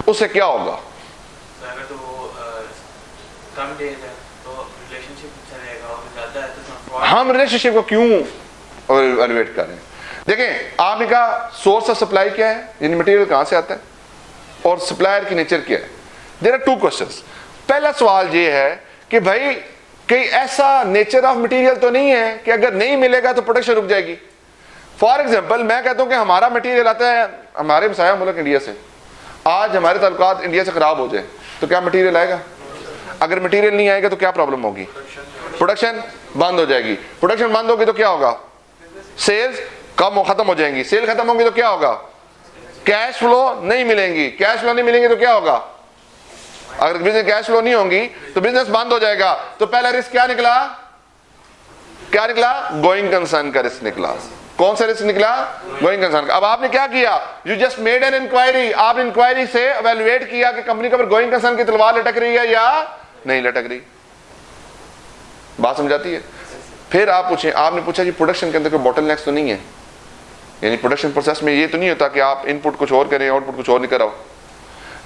उससे क्या होगा? हम रिलेशनशिप को क्यों एलिवेट कर रहे हैं? देखें, आपने कहा सोर्स ऑफ सप्लाई क्या है, यानी मटेरियल कहां से आता है, और सप्लायर की नेचर क्या है। There are 2 questions. पहला सवाल ये है कि भाई कहीं ऐसा नेचर ऑफ मटेरियल तो नहीं है कि अगर नहीं मिलेगा तो प्रोडक्शन रुक जाएगी। फॉर एग्जांपल मैं कहता हूं कि हमारा मटेरियल आता है हमारे हमसाया मुल्क इंडिया से, आज हमारे ताल्लुकात इंडिया से खराब हो जाए तो क्या मटेरियल आएगा? अगर मटेरियल नहीं आएगा तो क्या प्रॉब्लम होगी? प्रोडक्शन बंद हो जाएगी। प्रोडक्शन बंद होगी तो क्या होगा? सेल्स खत्म हो जाएंगी। सेल खत्म होगी तो क्या होगा? कैश फ्लो नहीं मिलेंगी। कैश फ्लो नहीं मिलेंगे तो क्या होगा? अगर बिजनेस कैश फ्लो नहीं होंगी तो बिजनेस बंद हो जाएगा। तो पहला रिस्क क्या निकला? क्या निकला? गोइंग कंसर्न का रिस्क निकला। कौन सा रिस्क निकला? गोइंग कंसर्न का। अब आपने क्या किया? You just made an inquiry. आपने इंक्वायरी से एवेलुएट किया कि कंपनी के ऊपर गोइंग कंसर्न की तलवार लटक रही है या नहीं लटक रही। बात समझाती है? फिर आप पूछें, आपने पूछा कि प्रोडक्शन के अंदर कोई बॉटलनेक्स तो नहीं है, यानी प्रोडक्शन प्रोसेस में ये तो नहीं होता कि आप इनपुट कुछ और करें आउटपुट कुछ और नहीं कराओ।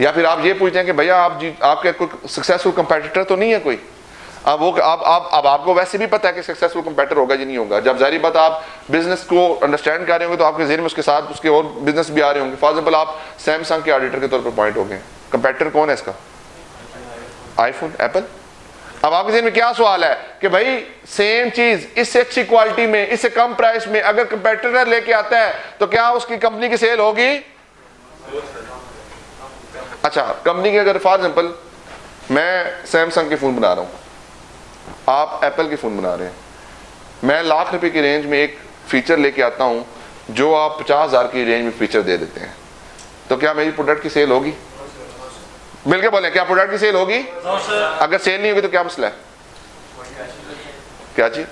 या फिर आप ये पूछते हैं कि भैया आपके कोई सक्सेसफुल कंपेटिटर तो नहीं है कोई। अब वो अब आपको वैसे भी पता है कि सक्सेसफुल कंपेटिटर होगा या नहीं होगा। जब जारी बात आप बिजनेस को अंडरस्टैंड कर रहे होंगे तो आपके ज़हन में उसके साथ उसके और बिजनेस भी आ रहे होंगे। फॉर एग्जाम्पल आप सैमसंग के ऑडिटर के तौर पर पॉइंट हो गए, कंपेटिटर कौन है इसका? IPhone, Apple. अब आपके ज़हन में क्या सवाल है कि भाई सेम चीज इससे अच्छी क्वालिटी में इससे कम प्राइस में अगर कंपेटिटर लेके आता है तो क्या उसकी कंपनी की सेल होगी? अच्छा, कंपनी के अगर फॉर एग्जाम्पल मैं सैमसंग के फोन बना रहा हूं, आप एप्पल के फोन बना रहे हैं, मैं ₹1,00,000 की रेंज में एक फीचर लेके आता हूं जो आप 50,000 की रेंज में फीचर दे देते हैं, तो क्या मेरी प्रोडक्ट की सेल होगी? मिलके बोले, क्या प्रोडक्ट की सेल होगी? अगर सेल नहीं होगी तो क्या मसला है? क्या चीज?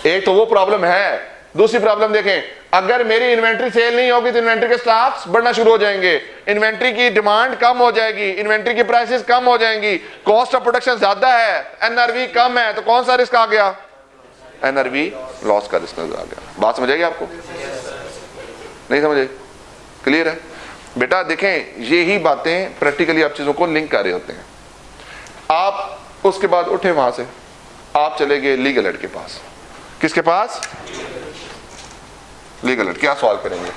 एक तो वो प्रॉब्लम है। दूसरी प्रॉब्लम देखें, अगर मेरी इन्वेंट्री सेल नहीं होगी तो इन्वेंट्री के स्टॉक्स बढ़ना शुरू हो जाएंगे, इन्वेंट्री की डिमांड कम हो जाएगी, इन्वेंट्री की प्राइसेस कम हो जाएंगी, कॉस्ट ऑफ प्रोडक्शन ज्यादा है, एनआरवी कम है, तो कौन सा रिस्क आ गया? एनआरवी लॉस का रिस्क आ गया। बात समझ आएगी आपको? नहीं समझ आई? क्लियर है बेटा? देखें, यही बातें प्रैक्टिकली आप चीजों को लिंक कर रहे होते हैं। आप उसके बाद उठे वहां से, आप चले गए लीगल एड के पास। किसके पास? Legal aid. क्या सवाल करेंगे?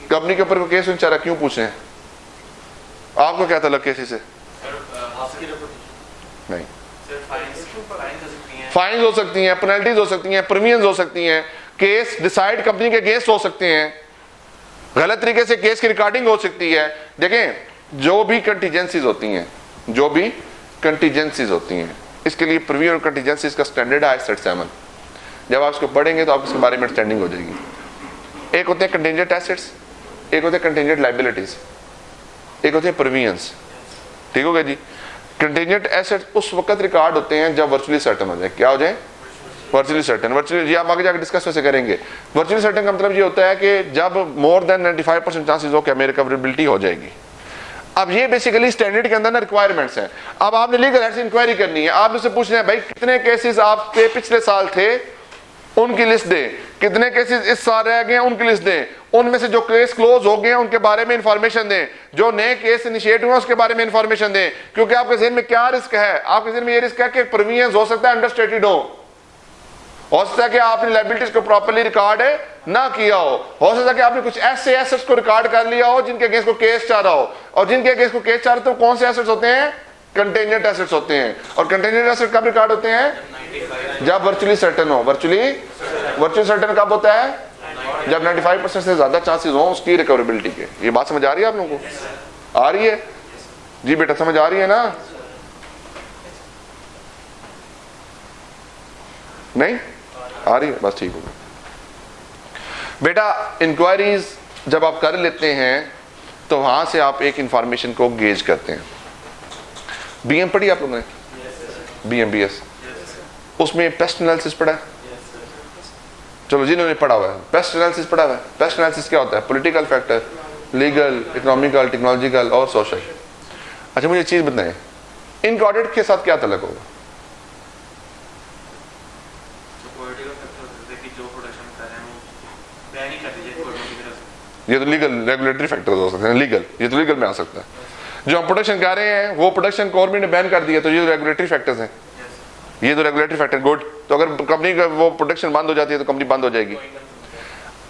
कंपनी के ऊपर कोई केस बेचारा क्यों पूछ रहे हैं? आपको क्या तलब केस से? नहीं, फाइन्स हो सकती हैं, पेनल्टीज हो सकती हैं, प्रीमियम्स हो सकती हैं, केस डिसाइड कंपनी के अगेंस्ट हो सकते हैं, गलत तरीके से केस की रिकॉर्डिंग हो सकती है। देखें, जो भी कंटीजेंसीज होती हैं, जो भी कंटीजेंसीज होती हैं, इसके लिए प्रीव्यू और कंटीजेंसीज का स्टैंडर्ड है सेट 7। जब आप इसको पढ़ेंगे तो आपको इसके बारे में अंडरस्टैंडिंग हो जाएगी। एक होते हैं कंटीजेंट एसेट्स, एक होते हैं कंटीजेंट लायबिलिटीज, एक होते हैं प्रीवियंस। ठीक हो गया जी? कंटीजेंट एसेट्स उस वक्त रिकॉर्ड होते हैं जब वर्चुअली सर्टन हो जाए। क्या हो जाए? Virtually certain. वर्चुअली जी आप आगे जाकर डिस्कस वैसे करेंगे। वर्चुअली सर्टन का मतलब ये होता है कि जब मोर देन 95% चांसेस हो कि मेरी रिकवरेबिलिटी हो जाएगी। अब ये बेसिकली स्टैंडर्ड के अंदर ना रिक्वायरमेंट्स हैं। अब आपने लीगल एड से इंक्वायरी करनी है, आप उससे पूछ रहे हैं भाई कितने केसेस आप पे पिछले साल थे उनकी लिस्ट दें, कितने केसेस इस साल रह गए उनकी लिस्ट दें, उनमें से जो केस क्लोज हो गए उनके बारे में इंफॉर्मेशन दें, जो नए केस इनिशिएट हुए उसके बारे में इंफॉर्मेशन दें। क्योंकि आपके ज़हन में क्या रिस्क है? आपके ज़हन में ये रिस्क है कि प्रीवियंस हो सकता है अंडरस्टेटेड हो सकता है कि आपने लायबिलिटीज को प्रॉपर्ली रिकॉर्ड ना किया हो सकता है कि आपने कुछ ऐसे एसेट्स को रिकॉर्ड कर लिया हो जिनके अगेंस्ट को केस चाह रहा हो, और जिनके अगेंस्ट को केस चाह रहे हो तो कौन से एसेट्स होते हैं? कंटीजेंट एसेट्स होते हैं। और कंटीजेंट एसेट कब रिकॉर्ड होते हैं? जब वर्चुअली सर्टेन हो। वर्चुअली सर्टेन कब होता है? जब 95% से ज्यादा चांसेस हो उसकी रिकवरेबिलिटी के। ये बात समझ आ रही है आप लोगों को? आ रही है जी बेटा? समझ आ रही है ना? नहीं आ रही है? बस ठीक होगा बेटा। इंक्वायरीज जब आप कर लेते हैं तो वहां से आप एक इंफॉर्मेशन को गेज करते हैं। बीएम पढ़ी आप लोगों ने? BMBS, उसमें पेस्ट एनालिसिस पढ़ा है? चलो जिन्होंने पढ़ा हुआ है पेस्ट एनालिसिस पढ़ा हुआ है। पेस्ट एनालिसिस क्या होता है? Political factor, legal, economical, technological और सोशल। अच्छा मुझे चीज बताएं, इनका ऑडिट के साथ क्या तल्लुक होगा? ये तो लीगल रेगुलेटरी फैक्टर्स हो सकते हैं, लीगल, ये तो लीगल में आ सकता है। जो हम प्रोडक्शन कर रहे हैं वो प्रोडक्शन गवर्नमेंट ने बैन कर दिया, तो ये रेगुलेटरी फैक्टर्स हैं, ये तो रेगुलेटरी फैक्टर गुड। तो अगर कंपनी का वो प्रोडक्शन बंद हो जाती है तो कंपनी बंद हो जाएगी।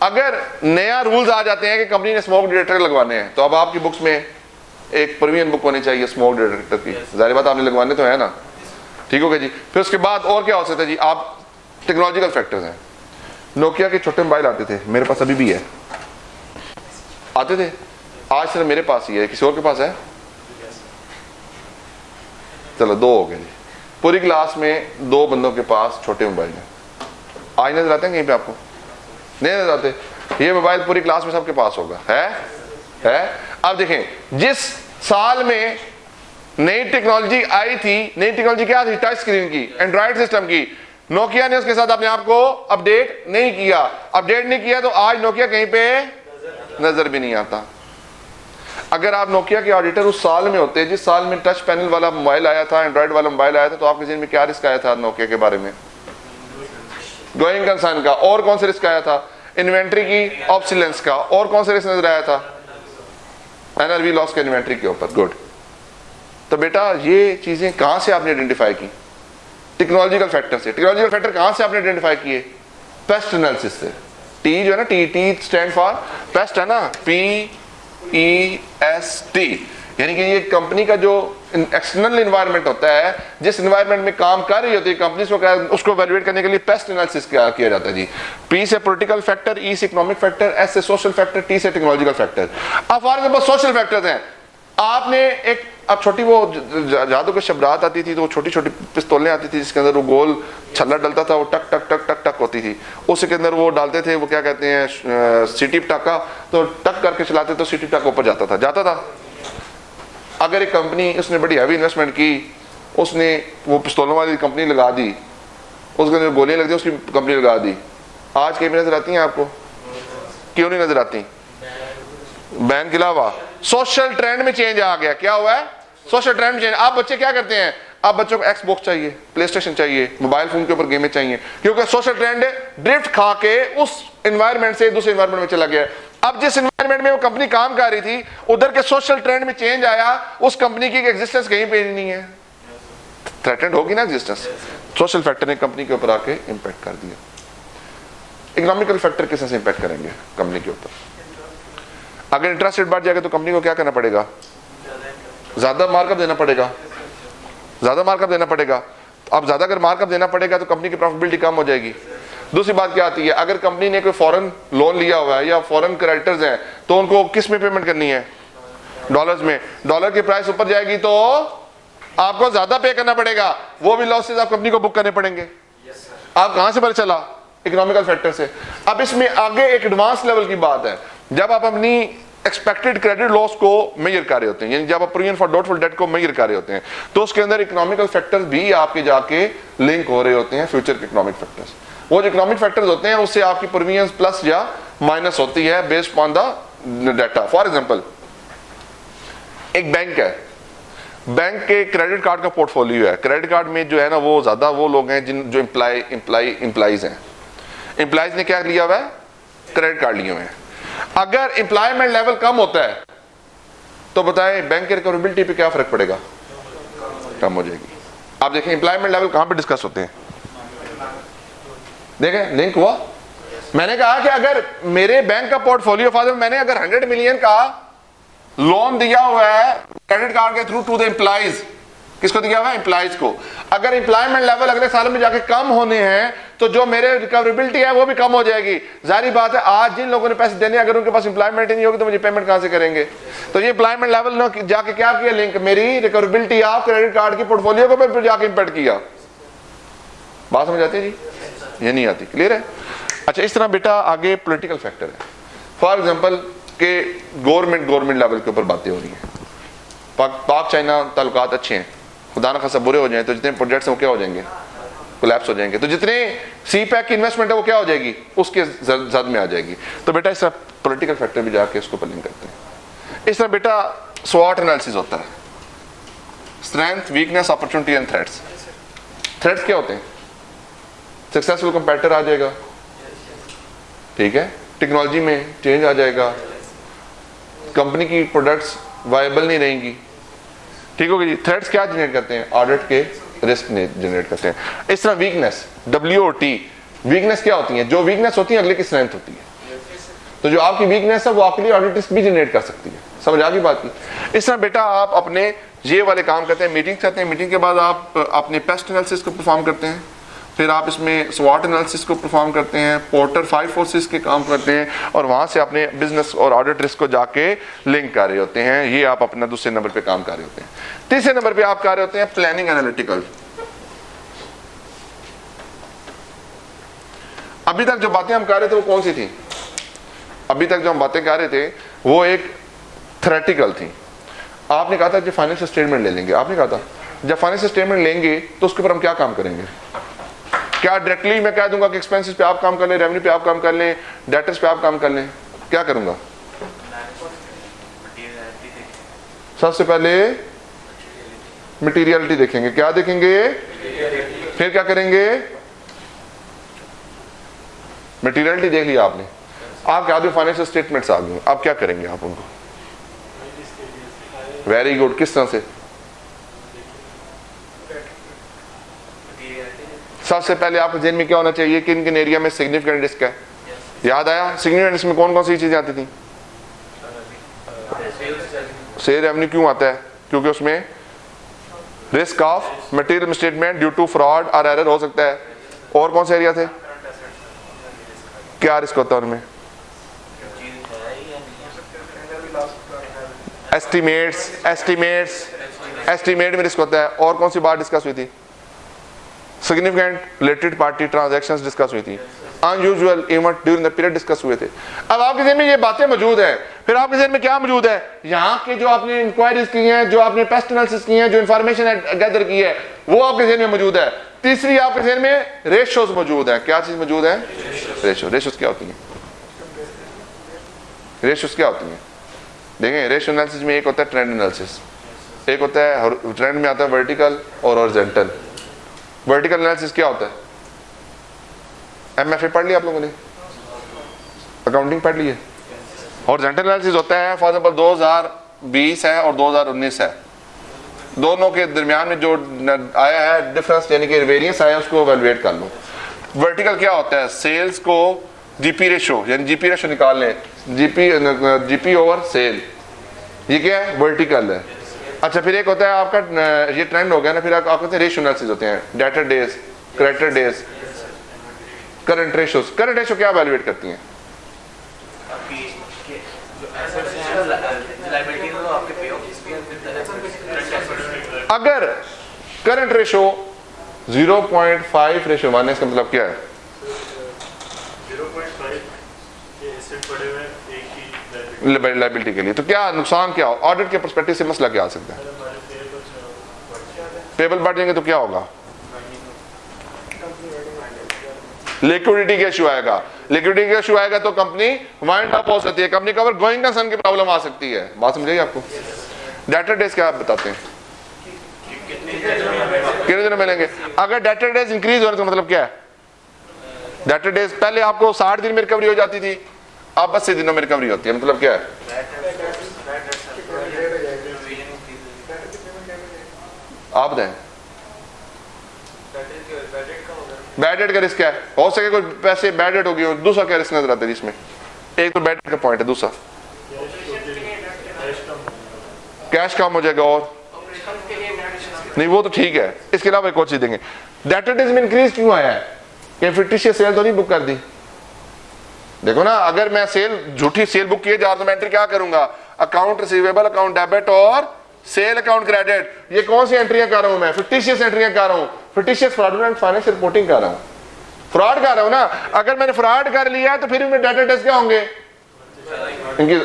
अगर नया रूल्स आ जाते हैं कि कंपनी ने स्मोक डिटेक्टर लगवाने हैं, तो अब आपकी बुक्स में एक प्रीमियम बुक होनी चाहिए स्मोक डिटेक्टर की, जाहिर बात आपने लगवाने तो है ना, ठीक हो गया जी। फिर उसके बाद और क्या हो सकता है जी, आप टेक्नोलॉजिकल फैक्टर्स हैं। नोकिया के छोटे मोबाइल आते थे, मेरे पास अभी भी है, आते थे, आज सिर्फ मेरे पास ही है, किसी और के पास है? चलो 2 हो गए जी। पूरी क्लास में 2 बंदों के पास छोटे मोबाइल हैं। आज नजर आते हैं कहीं पे आपको? नहीं नजर आते। ये मोबाइल पूरी क्लास में सबके पास होगा, है? अब देखें, जिस साल में नई टेक्नोलॉजी आई थी, नई टेक्नोलॉजी क्या थी? टच स्क्रीन की, एंड्रॉइड सिस्टम की। नोकिया ने उसके साथ अपने आप को अपडेट नहीं किया। अपडेट नहीं किया तो आज नोकिया कहीं पे नजर भी नहीं आता। अगर आप नोकिया के ऑडिटर उस साल में होते जिस साल में टच पैनल वाला मोबाइल आया था, एंड्रॉइड वाला मोबाइल आया था, तो आपके जिन में क्या रिस्क आया था नोकिया के बारे में? गोइंग कंसर्न का। और कौन सा रिस्क आया था? इन्वेंट्री की ऑब्सोलेंस का। और कौन सा रिस्क नजर आया था? एनआरवी लॉस के इन्वेंट्री के ऊपर। गुड। तो बेटा ये चीजें कहां से आपने आइडेंटिफाई की? टेक्नोलॉजिकल फैक्टर से। टेक्नोलॉजिकल फैक्टर कहां से आपने आइडेंटिफाई किए? पेस्ट एनालिसिस से। टी जो है ना, टी स्टैंड फॉर पेस्ट है ना, PEST, यानी कि ये कंपनी का जो एक्सटर्नल एनवायरनमेंट होता है, जिस एनवायरनमेंट में काम कर रही होती है कंपनी, उसको एवेल्युएट करने के लिए पेस्ट एनालिसिस किया जाता है जी। P से पॉलिटिकल फैक्टर, E से इकोनॉमिक फैक्टर, S से सोशल फैक्टर, T से टेक्नोलॉजिकल फैक्टर। अब फॉर एग्जांपल सोशल फैक्टर्स हैं। आपने एक, अब छोटी वो जादू की शब्दात आती थी, तो छोटी छोटी पिस्तौलें आती थी जिसके अंदर वो गोल छल्ला डलता था, वो टक टक टक टक टक होती थी, उसके अंदर वो डालते थे, वो क्या कहते हैं, सीटी पटाखा, तो टक करके चलाते तो सीटी पटाखा ऊपर जाता था। अगर एक कंपनी, उसने बड़ी हैवी इन्वेस्टमेंट की, उसने वो पिस्तौलों वाली कंपनी लगा दी, उसके अंदर गोलियां लग दी, उसकी कंपनी लगा दी, आज कहीं नजर आती हैं आपको? क्यों नहीं नजर आती? बैन के अलावा सोशल ट्रेंड में चेंज आ गया। क्या हुआ है? Social trend change. आप बच्चे क्या करते हैं? आप बच्चों को एक्सबॉक्स चाहिए, प्ले स्टेशन चाहिए, मोबाइल फोन के ऊपर गेमें चाहिए, क्योंकि सोशल ट्रेंड ड्रिफ्ट खा के उस एनवायरनमेंट से दूसरे एनवायरनमेंट में चला गया। अब जिस एनवायरनमेंट में वो कंपनी काम कर रही थी, उधर के सोशल ट्रेंड में चेंज आया, उस कंपनी की एग्जिस्टेंस कहीं पे नहीं है, थ्रेटेंड होगी ना एग्जिस्टेंस। सोशल फैक्टर ने कंपनी के ऊपर आके इंपैक्ट कर दिया। इकोनॉमिकल फैक्टर किस से इंपैक्ट करेंगे कंपनी के ऊपर? अगर इंटरेस्ट रेट बढ़ जाएगा तो कंपनी को क्या करना पड़ेगा? ज्यादा मार्कअप देना पड़ेगा, ज्यादा मार्कअप देना पड़ेगा। अब ज्यादा अगर मार्कअप देना पड़ेगा तो कंपनी की प्रॉफिटेबिलिटी कम हो जाएगी। दूसरी बात क्या आती है? अगर कंपनी ने कोई फॉरेन लोन लिया हुआ है या फॉरेन क्रेडिटर्स हैं, तो उनको किस में पेमेंट करनी है? डॉलर्स में। डॉलर की प्राइस ऊपर जाएगी तो आपको ज्यादा पे करना पड़ेगा, वो भी लॉसेस आप कंपनी को बुक करने पड़ेंगे। आप कहां से पता चला? इकोनॉमिकल फैक्टर से। अब इसमें आगे एक एडवांस लेवल की बात है, जब आप अपनी एक्सपेक्टेड क्रेडिट लॉस को मेजर कर रहे होते हैं, यानी जब आप प्रोविजन फॉर डाउटफुल डेट को मेजर कर रहे होते हैं, तो उसके अंदर इकोनॉमिकल फैक्टर्स भी आपके जाके लिंक हो रहे होते हैं, फ्यूचर के इकोनॉमिक फैक्टर्स। वो जो इकोनॉमिक फैक्टर्स होते हैं उससे आपकी प्रोविजन प्लस या माइनस होती है based on the data. For example, एक बैंक है, बैंक के क्रेडिट कार्ड का पोर्टफोलियो है। क्रेडिट कार्ड में जो है ना, वो ज्यादा वो लोग हैं जो एम्प्लॉइज हैं। एम्प्लॉइज ने क्या लिया हुआ है? क्रेडिट कार्ड लिए हुए हैं। अगर एम्प्लॉयमेंट लेवल कम होता है तो बताएं बैंक की रिकवरेबिलिटी पे क्या फर्क पड़ेगा? कम हो जाएगी। आप देखें एम्प्लॉयमेंट लेवल कहां पे डिस्कस होते हैं? देखें लिंक हुआ। मैंने कहा कि अगर मेरे बैंक का पोर्टफोलियो, फादर मैंने अगर 100 मिलियन का लोन दिया हुआ है क्रेडिट कार्ड के थ्रू टू द एम्प्लॉइज, किसको दिया हुआ है? एम्प्लॉइज को। अगर एम्प्लॉयमेंट लेवल अगले साल में जाके कम होने हैं तो जो मेरे रिकवरेबिलिटी है वो भी कम हो जाएगी। जारी बात है, आज जिन लोगों ने पैसे देने, अगर उनके पास एम्प्लॉयमेंट ही नहीं होगी तो मुझे पेमेंट कहां से करेंगे? तो ये एम्प्लॉयमेंट लेवल ने जाके क्या किया? लिंक मेरी रिकवरेबिलिटी ऑफ क्रेडिट कार्ड की पोर्टफोलियो को भी जाके इंपैक्ट किया। बात समझ आती है जी? ये नहीं आती। क्लियर है? अच्छा, इस तरह बेटा आगे पॉलिटिकल फैक्टर है। फॉर एग्जाम्पल के गवर्नमेंट लेवल के ऊपर बातें हो रही हैं, पाक चाइना ताल्लुकात अच्छे हैं, खुदा न खासा बुरे हो जाए तो जितने प्रोजेक्ट्स हैं वो क्या हो जाएंगे? कोलैप्स हो जाएंगे। तो जितने CPEC की इन्वेस्टमेंट है वो क्या हो जाएगी? उसके जद में आ जाएगी। तो बेटा इस तरह पॉलिटिकल फैक्टर भी जाके इसको ऊपर लिंक करते हैं। इस तरह बेटा SWOT एनालिसिस होता है, strength, weakness, opportunity and threats. Threats क्या होते हैं? सक्सेसफुल कंपेटिटर आ जाएगा, ठीक है, टेक्नोलॉजी में चेंज आ जाएगा, कंपनी की प्रोडक्ट्स वायबल नहीं रहेंगी। ठीक होगी जी। थ्रेट्स क्या जनरेट करते हैं? ऑडिट के रिस्क जनरेट करते हैं। इस तरह वीकनेस, WOT, वीकनेस क्या होती है? जो वीकनेस होती है अगले की स्ट्रेंथ होती है। तो जो आपकी वीकनेस है वो आपके लिए ऑडिट रिस्क भी जनरेट कर सकती है। समझ आ गई बात की? इस तरह बेटा आप अपने ये वाले काम करते हैं, मीटिंग करते हैं, मीटिंग के बाद आप अपने पेस्ट एनालिसिस को परफॉर्म करते हैं, फिर आप इसमें स्वॉट एनालिसिस को परफॉर्म करते हैं, पोर्टर 5 फोर्सेस के काम करते हैं, और वहां से अपने बिजनेस और ऑडिट रिस्क को जाके लिंक कर रहे होते हैं। ये आप अपना दूसरे नंबर पे काम कर रहे होते हैं। तीसरे नंबर पे आप कर रहे होते हैं प्लानिंग एनालिटिकल। अभी तक जो बातें हम कर रहे थे वो कौन सी थी? अभी तक जो हम बातें कर रहे थे वो एक थ्योरेटिकल थी। आपने कहा था कि फाइनेंशियल स्टेटमेंट ले लेंगे, आपने कहा था जब फाइनेंशियल स्टेटमेंट लेंगे तो उसके ऊपर हम क्या काम करेंगे? क्या डायरेक्टली मैं कह दूंगा कि एक्सपेंसेस पे आप काम कर लें, रेवेन्यू पे आप काम कर लें, डेटर्स पे आप काम कर लें? क्या करूंगा? सबसे पहले मटेरियलिटी देखेंगे। क्या देखेंगे? फिर क्या करेंगे? मटेरियलिटी देख लिया आपने, आप क्या दो फाइनेंशियल स्टेटमेंट्स आ गए, आप क्या करेंगे? आप उनको वेरी गुड, किस तरह से? सबसे पहले आपके जेन में क्या होना चाहिए? किन किन एरिया में सिग्निफिकेंट रिस्क है? याद आया? सिग्निफिकेंट रिस्क में कौन कौन सी चीजें आती थी? सेल रेवेन्यू क्यों आता है? क्योंकि उसमें risk of material misstatement due to fraud और एरर हो सकता है। और कौन से एरिया थे? क्या रिस्क होता है उनमें? एस्टिमेट में रिस्क होता है। और कौन सी बात डिस्कस हुई थी? Significant related party transactions discuss हुई थी। Unusual event during the period discuss हुए थे। अब आपके ज़हन में ये बातें मौजूद है, फिर आपके ज़हन में क्या मौजूद है? यहाँ के जो आपने इंक्वायरीज की हैं, जो आपने पेस्ट एनालिसिस की हैं, जो इंफॉर्मेशन गैदर की है, वो आपके ज़हन में मौजूद है। तीसरी आपके ज़हन में रेशियोज मौजूद है। क्या चीज मौजूद है? रेशियोज क्या होती है? रेशियोज क्या होती है? देखें, रेशियो एनालिसिस में एक होता है ट्रेंड एनालिसिस, एक होता है ट्रेंड में आता है वर्टिकल और हॉरिजॉन्टल। वर्टिकल एनालिसिस क्या होता है? MFA पढ़ लिया आप लोगों ने? अकाउंटिंग पढ़ ली है? हॉरिजॉन्टल एनालिसिस होता है फॉर एग्जांपल 2020 है और 2019 है, दोनों के दरमियान में जो आया है डिफरेंस यानी कि वेरिएंस आया उसको एवेलुएट कर लो। वर्टिकल क्या होता है? सेल्स को जीपी रेशो यानी जीपी रेशो निकाल लें, जीपी ओवर सेल, ये क्या है? वर्टिकल है। अच्छा, फिर एक होता है आपका, ये ट्रेंड हो गया ना, फिर आप कहते हैं रेशियो एनालिसिस होते हैं, debtor days, creditor days, current ratios. Current ratio क्या एवेलुएट करती हैं? अगर करंट रेशो 0.5 रेशो 1 है, इसका मतलब क्या है? 0.5 लायबिलिटी के लिए। तो क्या नुकसान क्या हो? ऑडिट के पर्सपेक्टिव से मसला क्या आ सकता है? पेबल बढ़ जाएंगे तो क्या होगा? लिक्विडिटी का इशू आएगा। लिक्विडिटी का इशू आएगा तो कंपनी वाइंड अप हो सकती है, कंपनी कवर गोइंग कंसर्न की प्रॉब्लम आ सकती है। बात समझेगी आपको? डेटर डेज क्या आप बताते हैं? कितने दिनों मिलेंगे? अगर डेटर डेज इंक्रीज होने का मतलब क्या है? डेटर डेज पहले आपको 60 दिन में रिकवरी हो जाती थी, अब 80 दिनों में रिकवरी होती है, मतलब क्या है? आप बताएं। बैड डेट का रिस्क क्या है? हो सके कोई पैसे बैड डेट होगी। दूसरा क्या रिस्क नजर आता है इसमें? एक तो बैड डेट का पॉइंट है, दूसरा कैश कम हो जाएगा, और नहीं वो तो ठीक है, इसके अलावा एक और चीज देंगे। डेटर डेज में इंक्रीज क्यों आया है? कि फिक्टिशियस सेल तो नहीं बुक कर दी? देखो ना, अगर मैं सेल झूठी सेल बुक किए जा रहा तो मैं एंट्री क्या करूंगा? अकाउंट रिसीवेबल, अकाउंट डेबिट और सेल अकाउंट क्रेडिट। ये कौन सी एंट्रियां कर रहा हूं मैं? फिक्टिशियस एंट्रियां कर रहा हूं, फिक्टिशियस फ्रॉडुलेंट फाइनेंशियल रिपोर्टिंग कर रहा हूं, फ्रॉड कर रहा हूं ना। अगर मैंने फ्रॉड कर लिया तो फिर डेटर डेज क्या होंगे?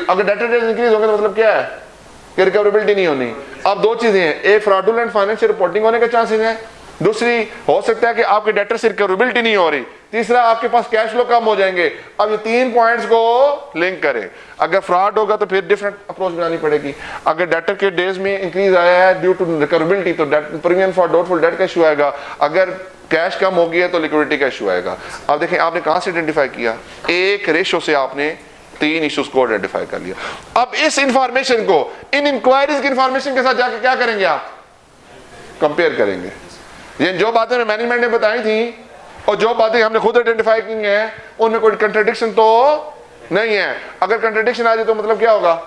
अगर डेटर डेज इंक्रीज होंगे तो मतलब क्या है? कि रिकवरेबिलिटी नहीं होनी। अब दो चीजें हैं, एक फ्रॉडुलेंट फाइनेंशियल रिपोर्टिंग होने के चांसेस हैं, दूसरी हो सकता है कि आपके डेटर से रिकवरेबिलिटी नहीं हो रही, तीसरा आपके पास कैश फ्लो कम हो जाएंगे। अब ये तीन पॉइंट्स को लिंक करें। अगर फ्रॉड होगा तो फिर डिफरेंट अप्रोच बनानी पड़ेगी। अगर डेटर के डेज में इंक्रीज आया है ड्यू टू रिकवरेबिलिटी तो प्रीमियम फॉर डाउटफुल डेट का इशू आएगा। अगर कैश कम हो गया तो लिक्विडिटी का इशू आएगा। अब देखें आपने कहां से आइडेंटिफाई किया? एक रेशो से आपने 3 इश्यूज को आइडेंटिफाई कर लिया। अब इस इंफॉर्मेशन को इन इंक्वायरीज की इंफॉर्मेशन के साथ जाके क्या करेंगे आप? कंपेयर करेंगे। ये जो बातें मैनेजमेंट ने बताई थी और जो बातें हमने खुद आइडेंटिफाई की हैं उनमें कोई कंट्राडिक्शन तो नहीं है। अगर कंट्राडिक्शन आ जाए तो मतलब क्या होगा?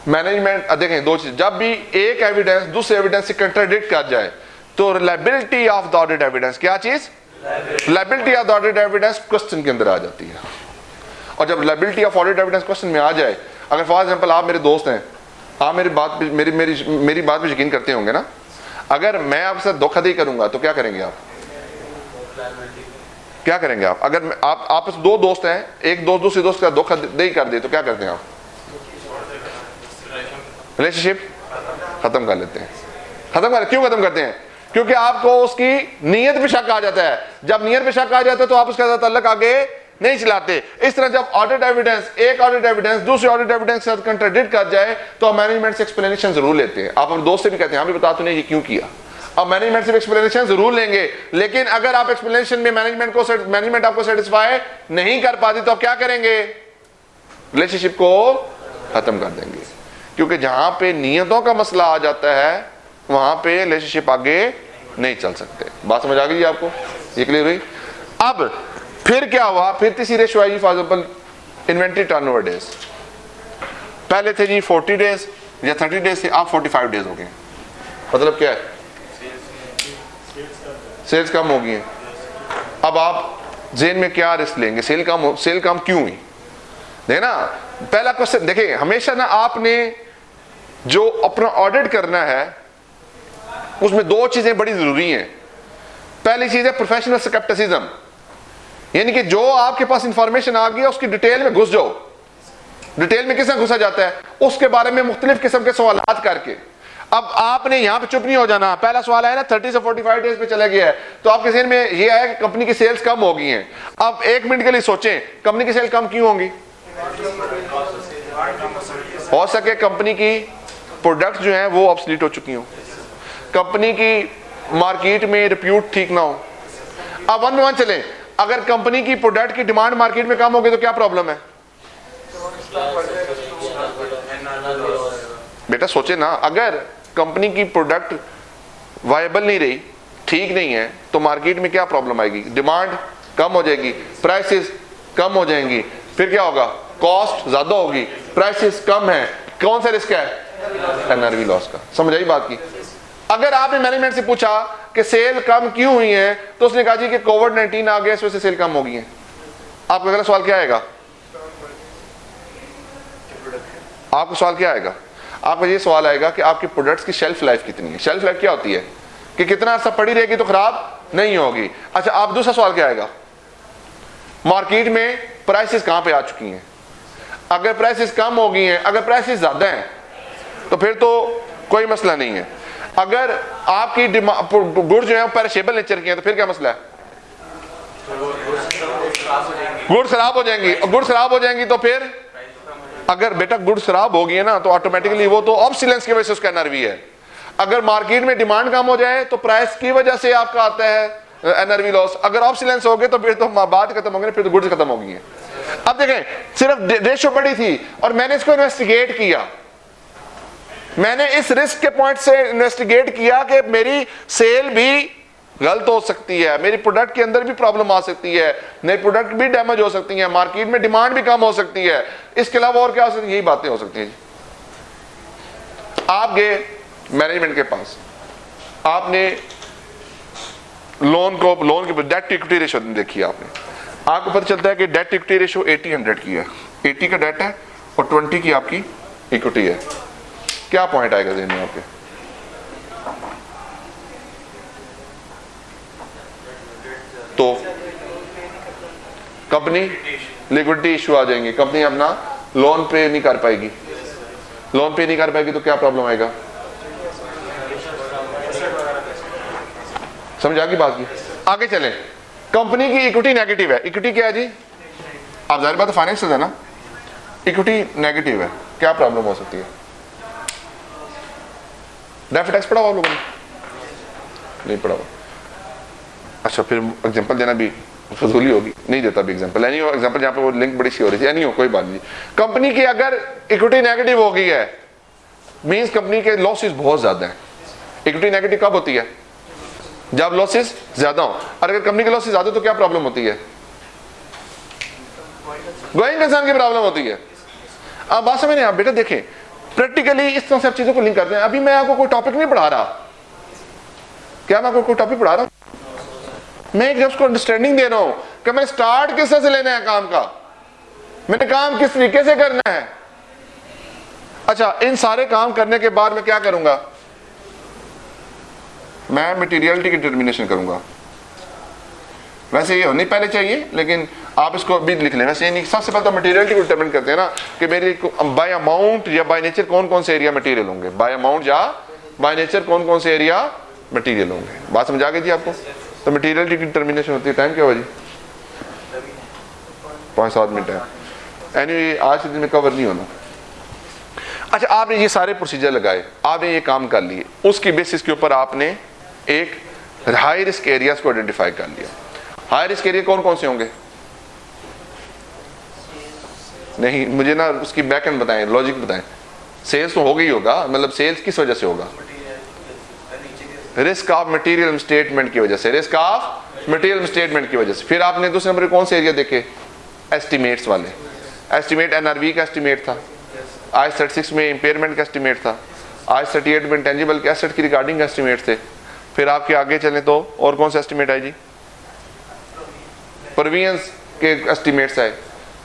मैनेजमेंट देखें दो चीज, जब भी एक एविडेंस दूसरे एविडेंस से कंट्राडिक्ट कर जाए तो reliability of the audit evidence, क्या चीज? Reliability of the audit evidence question के अंदर आ जाती है। और जब reliability of audit evidence question में आ जाए, अगर फॉर एग्जांपल आप मेरे दोस्त हैं, आप मेरी बात पे यकीन करते होंगे ना, अगर मैं आपसे धोखाधड़ी करूंगा तो क्या करेंगे आप? क्या करेंगे आप? अगर आप आपस दो दोस्त हैं, एक दोस्त दूसरे दोस्त का धोखाधड़ी कर दे तो क्या करते हैं आप? रिलेशनशिप खत्म कर लेते हैं। क्यों खत्म करते हैं? क्योंकि आपको उसकी नीयत पे शक आ जाता है। जब नीयत पे शक आ जाता है तो आप उसके साथ ताल्लुक आगे नहीं चलाते। इस तरह जब ऑडिट एविडेंस, एक ऑडिट एविडेंस दूसरे ऑडिट एविडेंस के साथ कंट्राडिक्ट कर जाए तो मैनेजमेंट से एक्सप्लेनेशन जरूर लेते हैं। आप अपने दोस्त से भी कहते हैं हाँ भी बता तूने ये क्यों किया। अब मैनेजमेंट से एक्सप्लेनेशन जरूर लेंगे, लेकिन अगर आप एक्सप्लेनेशन में मैनेजमेंट आपको सेटिस्फाई नहीं कर पाती तो आप क्या करेंगे? रिलेशनशिप को खत्म कर देंगे। क्योंकि जहां पे नियतों का मसला आ जाता है वहां पे रिलेशनशिप आगे नहीं चल सकते। बात समझ आ गई आपको? ये क्लियर हुई? अब फिर क्या हुआ? फिर तीसरी ratio I for example inventory turnover days. पहले थे जी 40 डेज या 30 डेज थे, आप 45 डेज हो गए। मतलब क्या है? सेल्स कम हो गई है। अब आप जेन में क्या रिस्क लेंगे? सेल कम क्यों हुई? देखना पहला क्वेश्चन देखिए, हमेशा ना आपने जो अपना ऑडिट करना है उसमें दो चीजें बड़ी जरूरी हैं। पहली चीज है प्रोफेशनल स्केप्टिसिज्म, यानी कि जो आपके पास इंफॉर्मेशन आ गई है उसकी डिटेल में घुस जाओ। डिटेल में किसने घुसा जाता है? उसके बारे में मुख्तलिफ किस्म के सवालात करके। अब आपने यहां पे चुप नहीं हो जाना। पहला सवाल है ना 30 से 45 डेज पे चला गया है तो आपके ज़हन में ये है कि कंपनी की सेल्स कम हो गई हैं। अब एक मिनट के लिए सोचें, कंपनी की सेल कम क्यों होंगी? हो सके कंपनी की प्रोडक्ट जो है वो ऑब्सलीट हो चुकी हो, कंपनी की मार्केट में रिप्यूट ठीक ना हो। अब वन में वन चलें, अगर कंपनी की प्रोडक्ट की डिमांड मार्केट में कम हो गई तो क्या प्रॉब्लम है? बेटा सोचे ना, अगर कंपनी की प्रोडक्ट वायबल नहीं रही, ठीक नहीं है, तो मार्केट में क्या प्रॉब्लम आएगी? डिमांड कम हो जाएगी, प्राइसेस कम हो जाएंगी, फिर क्या होगा? कॉस्ट ज्यादा होगी, प्राइसेस कम है। कौन सा रिस्क है? एनआरवी लॉस का। समझ आई बात की? अगर आपने मैनेजमेंट से पूछा कि सेल कम क्यों हुई है तो उसने कहा जी कि कोविड-19 आ गया इस वजह से सेल कम हो गई है। आपका अगला सवाल क्या आएगा? आपका सवाल क्या आएगा? आपका ये सवाल आएगा कि आपके प्रोडक्ट्स की शेल्फ लाइफ कितनी है। शेल्फ लाइफ क्या होती है? कि कितना अर्सा पड़ी रहेगी तो खराब नहीं होगी। अच्छा, आप दूसरा सवाल क्या आएगा? मार्केट में प्राइसेस कहां पे आ चुकी हैं? अगर प्राइसेस कम हो गई हैं, अगर प्राइसेस ज्यादा हैं तो फिर तो कोई मसला नहीं है। अगर आपकी गुड जो है पेरिशेबल नेचर की है तो फिर क्या मसला है? गुड खराब हो जाएंगी। गुड खराब हो जाएंगी तो फिर अगर बेटा गुड खराब हो गई है ना तो ऑटोमेटिकली वो तो ऑब्सोलेंस की वजह से उसका एनआरवी है। अगर मार्केट में डिमांड कम हो जाए तो प्राइस की वजह से आपका आता है एनआरवी लॉस। अगर ऑब्सोलेंस हो गए तो फिर तो बात खत्म हो गई, फिर तो गुड्स खत्म हो गई है। अब देखें, सिर्फ रेशो बड़ी थी और मैंने इसको इन्वेस्टिगेट किया। मैंने इस रिस्क के पॉइंट से इन्वेस्टिगेट किया कि मेरी सेल भी गलत हो सकती है, मेरी प्रोडक्ट के अंदर भी प्रॉब्लम आ सकती है, मेरी प्रोडक्ट भी डैमेज हो सकती है, मार्केट में डिमांड भी कम हो सकती है, इसके अलावा और क्या हो सकती है? यही बातें हो सकती हैं। आप गए मैनेजमेंट के पास, आपने लोन की डेट टू इक्विटी रेशियो देखी, आपको पता चलता है कि डेट टू इक्विटी रेशियो 80-100 की है। 80 का डेट है और 20 की आपकी इक्विटी है। क्या पॉइंट आएगा ज़हन में आपके? तो कंपनी लिक्विडिटी इशू आ जाएंगे, कंपनी अपना लोन पे नहीं कर पाएगी। लोन पे नहीं कर पाएगी तो क्या प्रॉब्लम आएगा? समझ आ गई बात की? आगे चलें, कंपनी की इक्विटी नेगेटिव है। इक्विटी क्या है जी? आप जाहिर बात फाइनेंस है ना, इक्विटी नेगेटिव है, क्या प्रॉब्लम हो सकती है? डेफिट टैक्स पढ़ा हुआ आप लोगों ने? नहीं पढ़ा हुआ। अच्छा, फिर एग्जांपल देना भी फजूली होगी, नहीं देता भी एग्जांपल। एनी हो एग्जांपल जहाँ पे वो लिंक बड़ी सी हो रही थी, एनी हो कोई बात नहीं। कंपनी की अगर इक्विटी नेगेटिव हो गई है, मींस कंपनी के लॉसेस बहुत ज्यादा है। इक्विटी नेगेटिव कब होती है? जब लॉसेस ज्यादा हो। और अगर कंपनी के लॉसेस ज्यादा तो क्या प्रॉब्लम होती है? गोइंग कंसर्न की प्रॉब्लम होती है। अब बात समझ आप बेटा देखें, प्रैक्टिकली इस तरह से आप चीजों को लिंक करते हैं। अभी मैं आपको कोई टॉपिक नहीं पढ़ा रहा, क्या मैं आपको कोई टॉपिक पढ़ा रहा हूं? मैं एक उसको अंडरस्टैंडिंग दे रहा हूं कि मैं स्टार्ट किस तरह से लेना है काम का, मैंने काम किस तरीके से करना है। अच्छा, इन सारे काम करने के बाद मैं क्या करूंगा? मैं मटेरियलिटी की डिटर्मिनेशन करूंगा। वैसे ये होनी पहले चाहिए, लेकिन आप इसको भी लिख लें। वैसे ये नहीं, सबसे पहले तो मटेरियलिटी को डिटर्मिन करते हैं ना कि मेरी बाय अमाउंट या बाय नेचर कौन कौन से एरिया मटेरियल होंगे। बाय अमाउंट या बाय नेचर कौन कौन से एरिया मटेरियल होंगे। बात समझ आ गई थी आपको? तो मटेरियलिटी की डिटर्मिनेशन होती है। टाइम क्या हुआ जी? 5-7 मिनट है। एनीवे आज के दिन में कवर नहीं होना। अच्छा, आपने ये सारे प्रोसीजर लगाए, आपने ये काम कर लिए, उसकी बेसिस के ऊपर आपने एक हाई रिस्क एरियाज को आइडेंटिफाई कर लिया। हाई रिस्क एरिया कौन कौन से होंगे? नहीं, मुझे ना उसकी बैक एंड बताएं, लॉजिक बताएं। सेल्स तो हो गई होगा, मतलब सेल्स किस वजह से होगा? रिस्क ऑफ मटेरियल स्टेटमेंट की वजह से, रिस्क ऑफ मटेरियल स्टेटमेंट की वजह से। फिर आपने दूसरे नंबर कौन से एरिया देखे? एस्टिमेट्स वाले। एस्टिमेट एनआरवी का एस्टिमेट था, आज 36 में इंपेयरमेंट का एस्टिमेट था, आज 38 में इंटेंजिबल के एसेट की रिगार्डिंग एस्टिमेट थे। फिर आपके आगे चलें तो और कौन सा एस्टिमेट है जी? प्रोविजंस के एस्टिमेट्स है,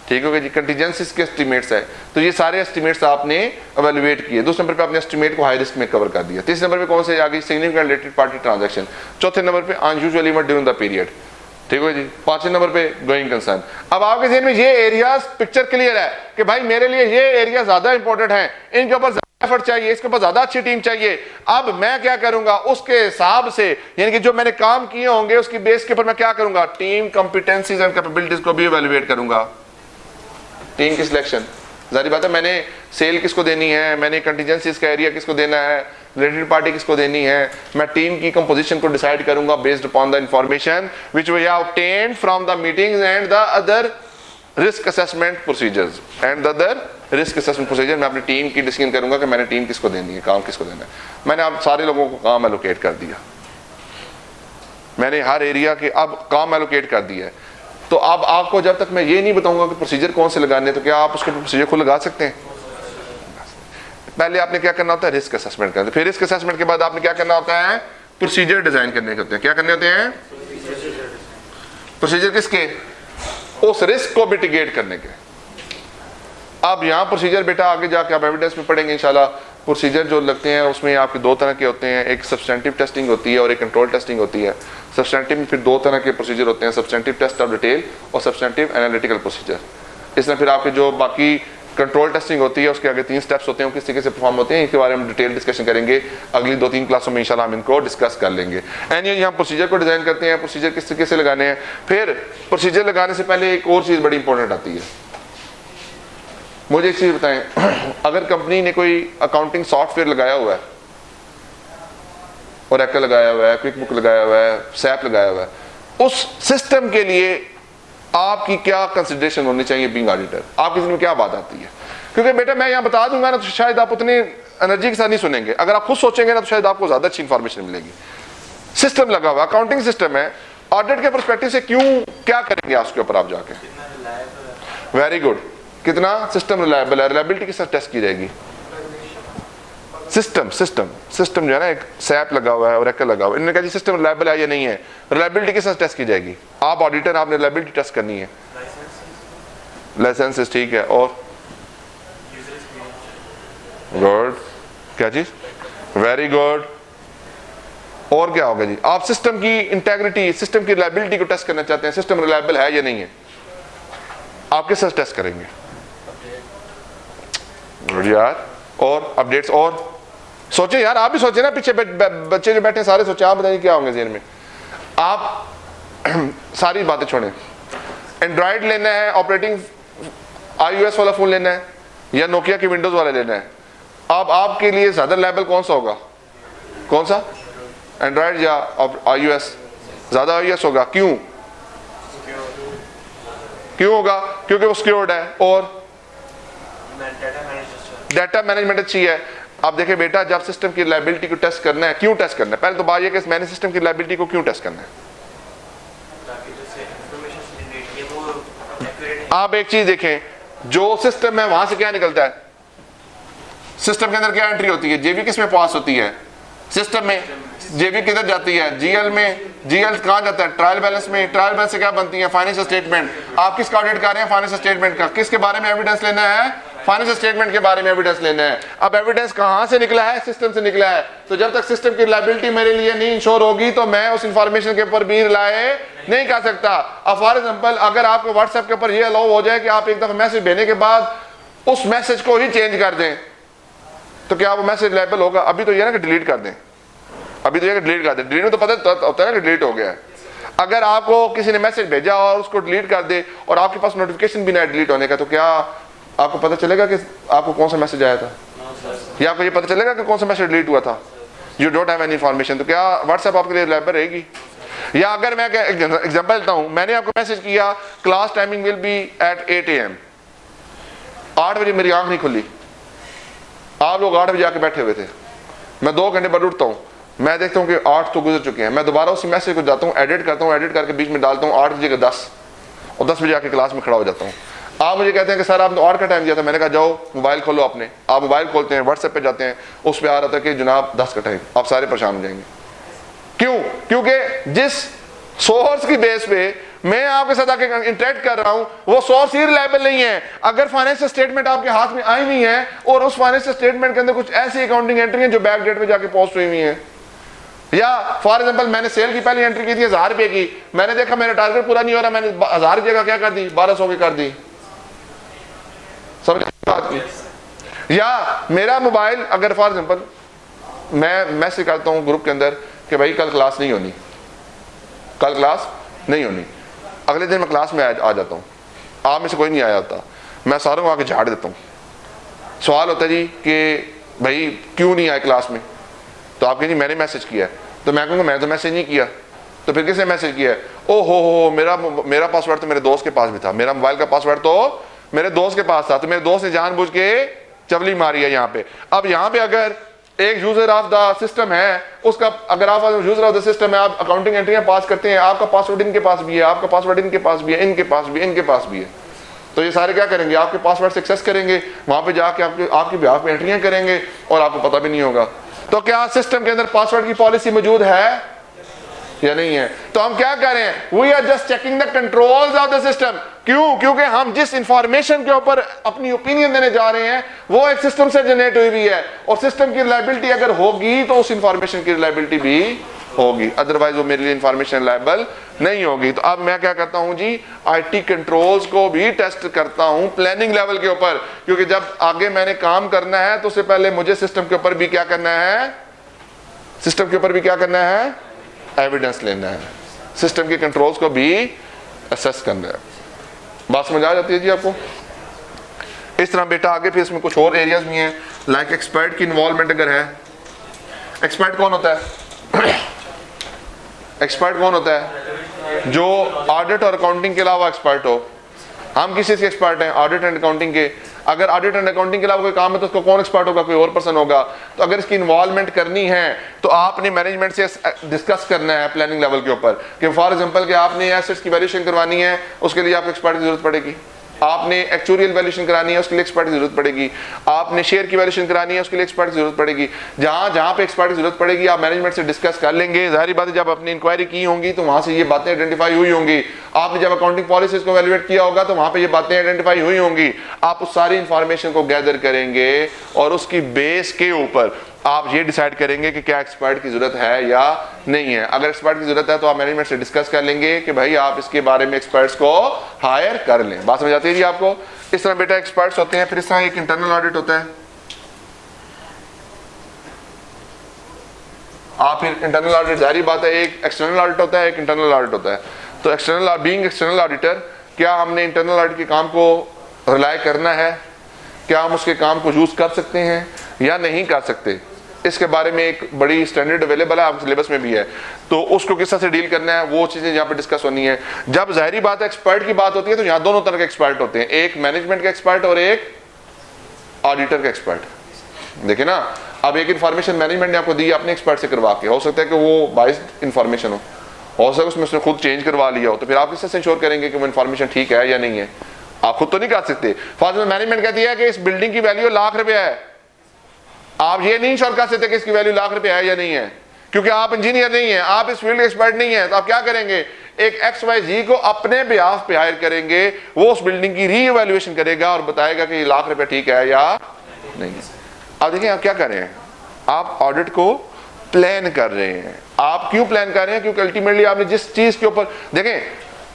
ठीक हो गया जी। कंटीजेंसीज के एस्टिमेट्स है। तो ये सारे एस्टिमेट्स आपने एवेलुएट किए। दूसरे नंबर पे आपने एस्टिमेट को हाई रिस्क में कवर कर दिया। तीसरे नंबर पे कौन से आ गई? Significant related party transaction. चौथे नंबर पे unusual event during the period, ठीक है जी। पांचवें नंबर पे गोइंग कंसर्न। अब आपके ज़हन में ये एरियाज पिक्चर क्लियर है कि भाई मेरे लिए ये एरिया ज्यादा इंपॉर्टेंट है, इनके ऊपर एफर्ट चाहिए, इसके ऊपर ज्यादा अच्छी टीम चाहिए। अब मैं क्या करूंगा? उसके हिसाब से, यानी कि जो मैंने काम किए होंगे उसकी बेस के ऊपर मैं क्या करूंगा? टीम कॉम्पिटेंसीज एंड कैपेबिलिटीज को भी इवैल्यूएट करूंगा। टीम की सिलेक्शन, जारी बात है, मैंने सेल किसको देनी है, मैंने कंटीजेंसीज का एरिया किसको देना है, रिलेटेड पार्टी किसको देनी है। मैं टीम की कंपोजिशन को डिसाइड करूंगा based upon the information which we have obtained from the meetings and the other risk assessment procedures and the other risk assessment procedure. मैं अपनी टीम की डिसीजन करूंगा कि मैंने टीम किसको देनी है, काम किसको देना है। मैंने आप सारे लोगों को काम एलोकेट कर दिया, मैंने हर एरिया के अब काम एलोकेट कर दिया है। तो अब आपको जब तक मैं ये नहीं बताऊंगा कि प्रोसीजर कौन से लगाने, तो क्या आप उसके प्रोसीजर खुद लगा सकते हैं? पहले आपने क्या करना होता है? रिस्क असेसमेंट करना। फिर रिस्क असेसमेंट के बाद आपने क्या करना होता है? प्रोसीजर डिजाइन करने होते हैं। क्या करने होते हैं? प्रोसीजर किसके? उस रिस्क को मिटिगेट करने के। अब यहाँ प्रोसीजर बेटा आगे जाके आप एविडेंस में पढ़ेंगे इंशाल्लाह। प्रोसीजर जो लगते हैं उसमें आपके दो तरह के होते हैं, एक सब्सटेंटिव टेस्टिंग होती है और एक कंट्रोल टेस्टिंग होती है। सब्सटेंटिव में फिर दो तरह के प्रोसीजर होते हैं, सब्सटेंटिव टेस्ट ऑफ डिटेल और सब्सटेंटिव एनालिटिकल प्रोसीजर। इसमें फिर आपके जो बाकी कंट्रोल टेस्टिंग होती है उसके आगे 3 स्टेप्स होते हैं, किस तरीके से परफॉर्म होते हैं, इसके बारे में डिटेल डिस्कशन करेंगे अगली 2-3 क्लासों में इंशाल्लाह हम इनको डिस्कस कर लेंगे। एंड यहाँ प्रोसीजर को डिजाइन करते हैं, प्रोसीजर किस तरीके से लगाने हैं। फिर प्रोसीजर लगाने से पहले एक और चीज़ बड़ी इंपॉर्टेंट आती है। मुझे एक चीज़ बताएं, अगर कंपनी ने कोई अकाउंटिंग सॉफ्टवेयर लगाया हुआ है, ओरेकल लगाया हुआ है, क्विक बुक लगाया हुआ है, सैप लगाया हुआ है, उस सिस्टम के लिए आपकी क्या कंसिडरेशन होनी चाहिए बीइंग ऑडिटर? आपके जिम्मे क्या बात आती है? क्योंकि बेटा मैं यहाँ बता दूंगा ना तो शायद आप उतनी एनर्जी के साथ नहीं सुनेंगे। अगर आप खुद सोचेंगे ना तो शायद आपको ज्यादा अच्छी इंफॉर्मेशन मिलेगी। सिस्टम लगा हुआ, अकाउंटिंग सिस्टम है, ऑडिट के परस्पेक्टिव से क्यों क्या करेंगे आप उसके ऊपर? आप जाके वेरी गुड, कितना सिस्टम रिलायबल है, रिलायबिलिटी के साथ टेस्ट की जाएगी। सिस्टम जो है ना, एक सैप लगा हुआ है और ओरेकल लगा हुआ है, इन्होंने कहा जी सिस्टम रिलायबल है या नहीं है, रिलायबिलिटी के साथ टेस्ट की जाएगी। आप ऑडिटर, आपने रिलायबिलिटी टेस्ट करनी है। लाइसेंस ठीक है, और गुड, क्या चीज? Very good. और क्या होगा जी? आप सिस्टम की इंटेग्रिटी, सिस्टम की रिलायबिलिटी को टेस्ट करना चाहते हैं, सिस्टम रिलायबल है या नहीं है, आप किस साथ टेस्ट करेंगे यार? और अपडेट्स, और सोचे यार, आप भी सोचे ना, पीछे बच्चे जो बैठे सारे सोचे, आप बताइए क्या होंगे जेल में? आप सारी बातें छोड़ें, एंड्रॉइड लेना है, ऑपरेटिंग iOS वाला फोन लेना है या नोकिया की विंडोज वाला लेना है, अब आपके लिए ज्यादा रिलायबल कौन सा होगा? कौन सा? एंड्रॉइड या iOS? ज्यादा iOS होगा। क्यों? क्यों होगा? क्योंकि वो सिक्योर्ड है और डाटा मैनेजमेंट अच्छी है। आप देखें बेटा, जब सिस्टम की रिलायबिलिटी को टेस्ट करना है, क्यों टेस्ट करना है? पहले तो बात यह कि मैंने सिस्टम की रिलायबिलिटी को क्यों टेस्ट करना है? आप एक चीज देखें, जो सिस्टम है वहां से क्या निकलता है? सिस्टम के अंदर क्या एंट्री होती है? जेबी किस में पास होती है? सिस्टम में। जेबी किधर जाती है? जीएल में। जीएल कहां जाता है? ट्रायल बैलेंस में। ट्रायल बैलेंस से क्या बनती है? Financial statement. आप किसका ऑडिट कर रहे हैं? फाइनेंशियल स्टेटमेंट का। किसके बारे में एविडेंस लेना है? फाइनेंशियल स्टेटमेंट के बारे में एविडेंस लेना है। अब एविडेंस कहां से निकला है? सिस्टम से निकला है। तो जब तक सिस्टम की रिलायबिलिटी मेरे लिए नहीं इंश्योर होगी तो मैं उस इंफॉर्मेशन के ऊपर भी रिलाय नहीं कर सकता। अब फॉर एग्जांपल, अगर आपको व्हाट्सएप के ऊपर ये अलाउ हो जाए कि आप एक दफा मैसेज भेजने के बाद उस मैसेज को ही चेंज कर दें, तो क्या वो मैसेज रिलायबल होगा? अभी तो ये ना कि डिलीट कर दें, अभी तो ये डिलीट कर दें। डिलीट में तो पता होता है ना कि डिलीट हो गया है। अगर आपको किसी ने मैसेज भेजा और उसको डिलीट कर दे और आपके पास नोटिफिकेशन भी ना डिलीट होने का, तो क्या आपको पता चलेगा कि आपको कौन सा मैसेज आया था? या आपको ये पता चलेगा कि कौन सा मैसेज डिलीट हुआ था? You don't have any information. तो क्या व्हाट्सएप आपके लिए रिलायबल रहेगी? या अगर मैं एग्जांपल देता हूं, मैंने आपको मैसेज किया class timing will be at 8 AM, 8 बजे मेरी आंख नहीं खुली, आप लोग 8 बजे आके बैठे हुए थे, मैं 2 घंटे बाद उठता हूं, मैं देखता हूं कि 8 तो गुजर चुके हैं, मैं दोबारा उसी मैसेज को जाता हूं, एडिट करता हूं, एडिट करके बीच में डालता हूं 8 बजे का 10 और 10 बजे आके क्लास में खड़ा हो जाता हूं। आप मुझे कहते हैं कि सर आपने और का टाइम दिया था। मैंने कहा जाओ मोबाइल खोलो अपने। आप मोबाइल खोलते हैं, व्हाट्सएप पे जाते हैं, उस पर आ रहा था कि जनाब 10 का टाइम। आप सारे परेशान हो जाएंगे। क्यों? क्योंकि जिस सोर्स की बेस पे मैं आपके साथ आके इंटरेक्ट कर रहा हूं वो सोर्स ही रिलायबल नहीं है। अगर फाइनेंशियल स्टेटमेंट आपके हाथ में आई हुई है और उस फाइनेंशियल स्टेटमेंट के अंदर कुछ ऐसी अकाउंटिंग एंट्री है जो बैक डेट में जाके पोस्ट हुई हुई है, या फॉर एग्जांपल मैंने सेल की पहली एंट्री की थी 1000 रुपए की, मैंने देखा मेरा टारगेट पूरा नहीं हो रहा, मैंने 1000 की जगह क्या कर दी? 1200 की कर दी। समझ बात की? या मेरा मोबाइल, अगर फॉर एग्जांपल मैं मैसेज करता हूं ग्रुप के अंदर कि भाई कल क्लास नहीं होनी, कल क्लास नहीं होनी, अगले दिन मैं क्लास में आ जाता हूं, आप में से कोई नहीं आया होता, मैं सारों को आके झाड़ देता हूं। सवाल होता है जी कि भाई क्यों नहीं आए क्लास में? तो आप कहेंगे मैंने मैसेज किया है। तो मैं कहूँगा मैंने तो मैसेज नहीं किया। तो फिर किसने मैसेज किया है? ओ हो मेरा पासवर्ड तो मेरे दोस्त के पास भी था, मेरा मोबाइल का पासवर्ड तो मेरे दोस्त के पास था, तो मेरे दोस्त ने जानबूझ के चवली मारी है यहाँ पे। अब यहाँ पे अगर एक यूजर ऑफ द सिस्टम है, उसका अगर आप यूजर ऑफ द सिस्टम है, आप अकाउंटिंग एंट्रियां पास करते हैं, आपका पासवर्ड इनके पास भी है, आपका पासवर्ड इनके पास भी है, इनके पास भी, इनके पास भी है, तो ये सारे क्या करेंगे? आपके पासवर्ड एक्सेस करेंगे, वहां पे जाके आपके बिहाफ पे एंट्रियां करेंगे और आपको पता भी नहीं होगा। तो क्या सिस्टम के अंदर पासवर्ड की पॉलिसी मौजूद है या नहीं है? तो हम क्या कर रहे हैं? We are just checking the controls of the system. क्यों? क्योंकि हम जिस इंफॉर्मेशन के ऊपर अपनी ओपिनियन देने जा रहे हैं वो एक सिस्टम से जनरेट हुई हुई है, और सिस्टम की रिलायबिलिटी अगर होगी तो उस इंफॉर्मेशन की रिलायबिलिटी भी होगी, अदरवाइज वो मेरे लिए इंफॉर्मेशन रिलायबल नहीं होगी। तो अब मैं क्या करता हूं जी? आईटी कंट्रोल्स को भी टेस्ट करता हूं प्लानिंग लेवल के ऊपर, क्योंकि जब आगे मैंने काम करना है तो उससे पहले मुझे सिस्टम के ऊपर भी क्या करना है? सिस्टम के ऊपर भी क्या करना है? एविडेंस लेना है, सिस्टम के कंट्रोल्स को भी असेस करना है। बात समझ आ जाती है जी आपको? इस तरह बेटा आगे फिर इसमें कुछ और एरियाज भी हैं, लाइक एक्सपर्ट की इन्वॉल्वमेंट अगर है। एक्सपर्ट कौन होता है? एक्सपर्ट कौन होता है? जो ऑडिट और अकाउंटिंग के अलावा एक्सपर्ट हो। हम किस चीज के एक्सपर्ट हैं? ऑडिट एंड अकाउंटिंग के। अगर ऑडिट एंड अकाउंटिंग के अलावा कोई काम है तो उसको कौन एक्सपर्ट होगा? कोई और पर्सन होगा। तो अगर इसकी इन्वॉल्वमेंट करनी है तो आपने मैनेजमेंट से डिस्कस करना है प्लानिंग लेवल के ऊपर, कि फॉर एग्जांपल कि आपने एसेट्स की वैल्यूएशन करवानी है, उसके लिए आपको एक्सपर्ट की जरूरत पड़ेगी। आपने एक्चुअरियल वैल्यूएशन करानी है, उसके लिए एक्सपर्ट की जरूरत पड़ेगी। आपने शेयर की वैल्यूएशन करानी है, उसके लिए एक्सपर्ट की जरूरत पड़ेगी। जहां पे एक्सपर्ट की जरूरत पड़ेगी आप मैनेजमेंट से डिस्कस कर लेंगे। जाहिर बात है जब आपने इंक्वायरी की होंगी तो वहां से ये बातें आइडेंटिफाई हुई होंगी। आपने जब अकाउंटिंग पॉलिसीज को वैल्यूएट किया होगा तो वहां पे ये बातें आइडेंटिफाई हुई होंगी। आप उस सारी इंफॉर्मेशन को गैदर करेंगे और उसकी बेस के ऊपर आप ये डिसाइड करेंगे कि क्या एक्सपर्ट की जरूरत है या नहीं है। अगर एक्सपर्ट की जरूरत है तो आप मैनेजमेंट से डिस्कस कर लेंगे कि भाई आप इसके बारे में एक्सपर्ट्स को हायर कर लें। बात समझ आती है जी आपको? इस तरह बेटा एक्सपर्ट्स होते हैं। फिर इस तरह एक इंटरनल ऑडिट होता है। आप फिर इंटरनल ऑडिट, जारी बात है, एक एक्सटर्नल ऑडिट होता है, एक इंटरनल ऑडिट होता है। तो एक्सटर्नल बीइंग एक्सटर्नल ऑडिटर, क्या हमने इंटरनल ऑडिट के काम को रिलाय करना है? क्या हम उसके काम को यूज कर सकते हैं या नहीं कर सकते? इसके बारे में एक बड़ी स्टैंडर्ड अवेलेबल है, आपके सिलेबस में भी है, तो उसको किस तरह से डील करना है वो चीज़ें यहाँ पे डिस्कस होनी है। जब जाहिर बात है एक्सपर्ट की बात होती है तो यहाँ दोनों तरह के एक्सपर्ट होते हैं, एक मैनेजमेंट का एक्सपर्ट और एक ऑडिटर का एक्सपर्ट। देखिए ना, अब एक इन्फॉर्मेशन मैनेजमेंट ने आपको दी अपने एक्सपर्ट से करवा के, हो सकता है कि वो बाइस्ड इन्फॉर्मेशन हो सकता है उसमें उसने खुद चेंज करवा लिया हो, तो फिर आप किससे इंश्योर करेंगे कि वो इन्फॉर्मेशन ठीक है या नहीं है? आप खुद तो नहीं कर सकते। फॉर मैनेजमेंट कहती है कि इस बिल्डिंग की वैल्यू ₹1,00,000 है, आप ये नहीं इंश्योर कर सकते कि इसकी वैल्यू ₹1,00,000 है या नहीं है, क्योंकि आप इंजीनियर नहीं है, आप इस फील्ड एक्सपर्ट नहीं है। तो आप क्या करेंगे, एक XYZ को अपने बिहाफ पे हायर करेंगे, वो उस बिल्डिंग की री इवैल्यूएशन करेगा और बताएगा कि ₹1,00,000 ठीक है या नहीं है। अब देखिए आप क्या कर रहे हैं, आप ऑडिट को प्लान कर रहे हैं। आप क्यों प्लान कर रहे हैं? क्योंकि अल्टीमेटली आपने जिस चीज के ऊपर, देखें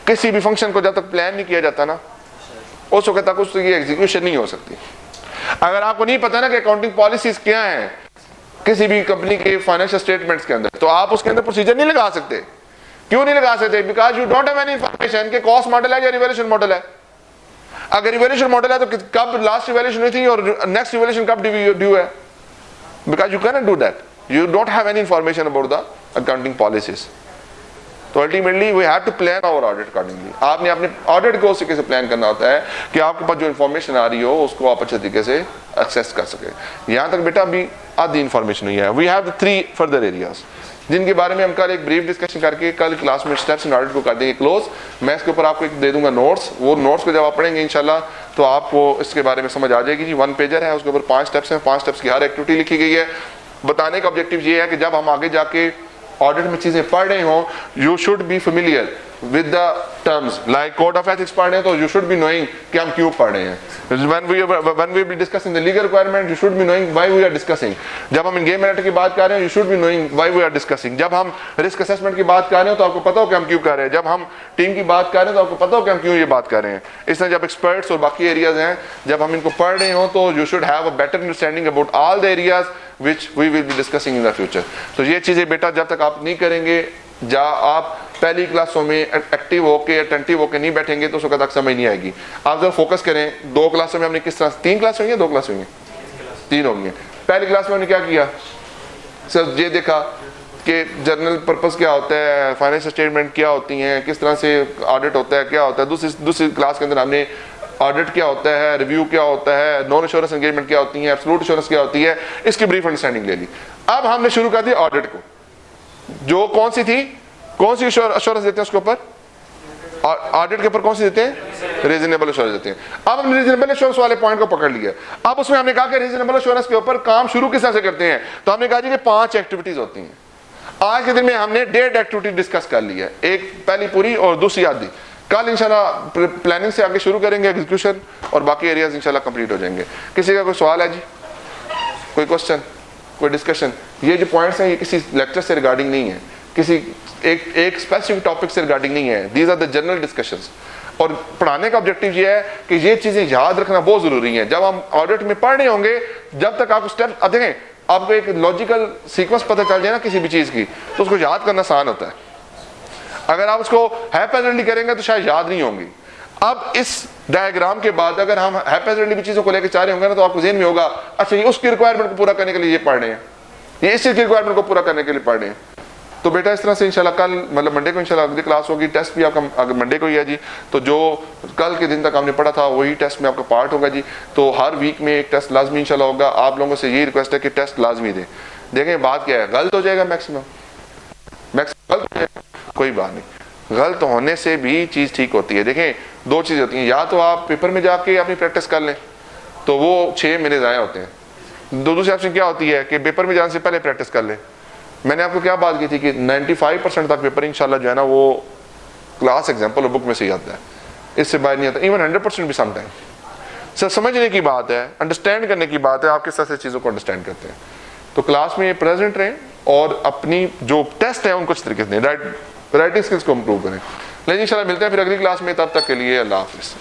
किसी भी फंक्शन को जब तक प्लान नहीं किया जाता ना, उस वक्त तक उसकी एग्जीक्यूशन नहीं हो सकती। अगर आपको नहीं पता ना कि अकाउंटिंग पॉलिसीज क्या हैं किसी भी कंपनी के फाइनेंशियल स्टेटमेंट्स के अंदर, तो आप उसके अंदर प्रोसीजर नहीं लगा सकते। क्यों नहीं लगा सकते? Because you don't have any information कि कॉस्ट मॉडल है या रिवैल्यूएशन मॉडल है। अगर रिवैल्यूएशन मॉडल है तो कब लास्ट रिवैल्यूएशन हुई थी और नेक्स्ट रिवैल्यूएशन कब ड्यू है? Because you can not do that, you don't have any information about the accounting policies. तो ultimately we have to plan our audit accordingly. आपने अपने ऑडिट को उस तरीके से प्लान करना होता है कि आपके पास जो इन्फॉर्मेशन आ रही हो उसको आप अच्छे तरीके से एक्सेस कर सके। यहाँ तक बेटा अभी आधी इन्फॉर्मेशन हुई है। वी हैव 3 फर्दर एरियाज जिनके बारे में हम कल एक ब्रीफ डिस्कशन करके कल क्लास में स्टेप्स इन ऑडिट को कर देंगे क्लोज। मैं इसके ऊपर आपको एक दे दूंगा नोट्स, वो नोट्स को जब आप पढ़ेंगे इंशाल्लाह तो आपको इसके बारे में समझ आ जाएगी जी। 1 पेजर है, उसके ऊपर 5 स्टेप्स हैं, 5 स्टेप्स की हर एक्टिविटी लिखी गई है। बताने का ऑब्जेक्टिव ये है कि जब हम आगे जाके ऑडिट में चीजें पढ़ रहे हो, you should be familiar with the terms. Like code of ethics पढ़ रहे हैं तो यू शुड बी नोइंग कि हम क्यों पढ़ रहे हैं। when we be discussing the legal requirement, you should be knowing why we are discussing. जब हम इंगेजमेंट मैटर की बात कर रहे हैं, you should be knowing why we are discussing. जब हम रिस्क असेसमेंट की बात कर रहे हो तो आपको पता हो कि हम क्यों कर रहे हैं। जब हम टीम की बात कर रहे हैं तो आपको पता हो कि हम क्यों ये बात कर रहे हैं। इस तरह जब एक्सपर्ट्स और बाकी एरियाज हैं, जब हम इनको पढ़ रहे हो तो you should have a better understanding about all the areas which we will be discussing in the future. तो ये चीजें बेटा जब तक आप नहीं करेंगे, आप पहली क्लासों में एक्टिव होके अटेंटिव होके नहीं बैठेंगे तो उस वक्त तक समझ नहीं आएगी। आप जब फोकस करें, 2 क्लासों में हमने किस तरह, 3 क्लास हुई है, 2 क्लास हुई है, 3 होंगी। पहली क्लास में हमने क्या किया, सिर्फ ये देखा कि जर्नल पर्पस क्या होता है, फाइनेंशियल स्टेटमेंट क्या होती हैं, किस तरह से ऑडिट होता है, क्या होता है। दूसरी क्लास के अंदर हमने ऑडिट क्या होता है, रिव्यू क्या होता है, नॉन एश्योरेंस एंगेजमेंट क्या होती है, एब्सोल्यूट एश्योरेंस क्या होती है, इसकी ब्रीफ अंडरस्टैंडिंग ले ली। अब हमने शुरू कर दिया ऑडिट को, जो कौन सी थी, कौन सी एश्योरेंस देते हैं उसके ऊपर, ऑडिट के ऊपर कौन सी देते हैं, रीजनेबल एश्योरेंस देते हैं। अब हमने रीजनेबल एश्योरेंस वाले पॉइंट को पकड़ लिया। अब उसमें हमने कहा कि रीजनेबल एश्योरेंस के ऊपर काम शुरू किस तरह से करते हैं, तो हमने कहा जी कि 5 एक्टिविटीज होती हैं। आज के दिन में हमने 1.5 एक्टिविटी डिस्कस कर ली है, एक पहली पूरी और दूसरी आधी। कल इंशाल्लाह प्लानिंग से आगे शुरू करेंगे, एग्जीक्यूशन और बाकी एरियाज इंशाल्लाह कंप्लीट हो जाएंगे। किसी का कोई सवाल है जी, कोई क्वेश्चन, कोई डिस्कशन? ये जो पॉइंट्स हैं ये किसी लेक्चर से रिगार्डिंग नहीं है, किसी एक स्पेसिफिक टॉपिक से रिगार्डिंग नहीं है। These are the general discussions. और पढ़ाने का ऑब्जेक्टिव ये है कि ये चीजें याद रखना बहुत जरूरी है। जब हम ऑडिट में पढ़ रहे होंगे, जब तक आपको स्टेप, अब देखें आपको एक लॉजिकल सीक्वेंस पता चल जाए ना किसी भी चीज की, तो उसको याद करना आसान होता है। अगर आप उसको हैपेजली करेंगे तो शायद याद नहीं होंगी। अब इस डायग्राम के बाद अगर हम हैपेजली भी चीजों को लेकर चाह रहे होंगे ना, तो आपको ज़हन में होगा अच्छा ये उसकी रिक्वायरमेंट को पूरा करने के लिए ये पढ़ रहे हैं, ये इस चीज की रिक्वायरमेंट को पूरा करने के लिए पढ़ रहे हैं। तो बेटा इस तरह से इंशाल्लाह कल मतलब मंडे को इंशाल्लाह अगली क्लास होगी। टेस्ट भी आपका अगर मंडे को ही है जी, तो जो कल के दिन तक हमने पढ़ा था वही टेस्ट में आपका पार्ट होगा जी। तो हर वीक में एक टेस्ट लाजमी इंशाल्लाह होगा। आप लोगों से यही रिक्वेस्ट है कि टेस्ट लाजमी दें। देखें बात क्या है, गलत हो जाएगा मैक्सिमम गलत हो जाएगा, कोई बात नहीं, गलत होने से भी चीज़ ठीक होती है। देखें 2 चीज़ होती हैं, या तो आप पेपर में जाके अपनी प्रैक्टिस कर लें तो वो 6 महीने ज़ाया होते हैं। दूसरी ऑप्शन क्या होती है कि पेपर में जाने से पहले प्रैक्टिस कर लें। मैंने आपको क्या बात की थी कि 95% तक पेपर इंशाल्लाह जो है ना वो क्लास एग्जाम्पल और बुक में से ही आता है, इससे बाहर नहीं आता। इवन 100% भी सम टाइम। सर समझने की बात है, अंडरस्टैंड करने की बात है, आप किस तरह से चीज़ों को अंडरस्टैंड करते हैं। तो क्लास में प्रेजेंट रहें और अपनी जो टेस्ट है उनको अच्छी तरीके से राइटिंग स्किल्स को इम्प्रूव करें। लेकिन इंशाल्लाह मिलते हैं फिर अगली क्लास में, तब तक के लिए अल्लाह हाफिज़।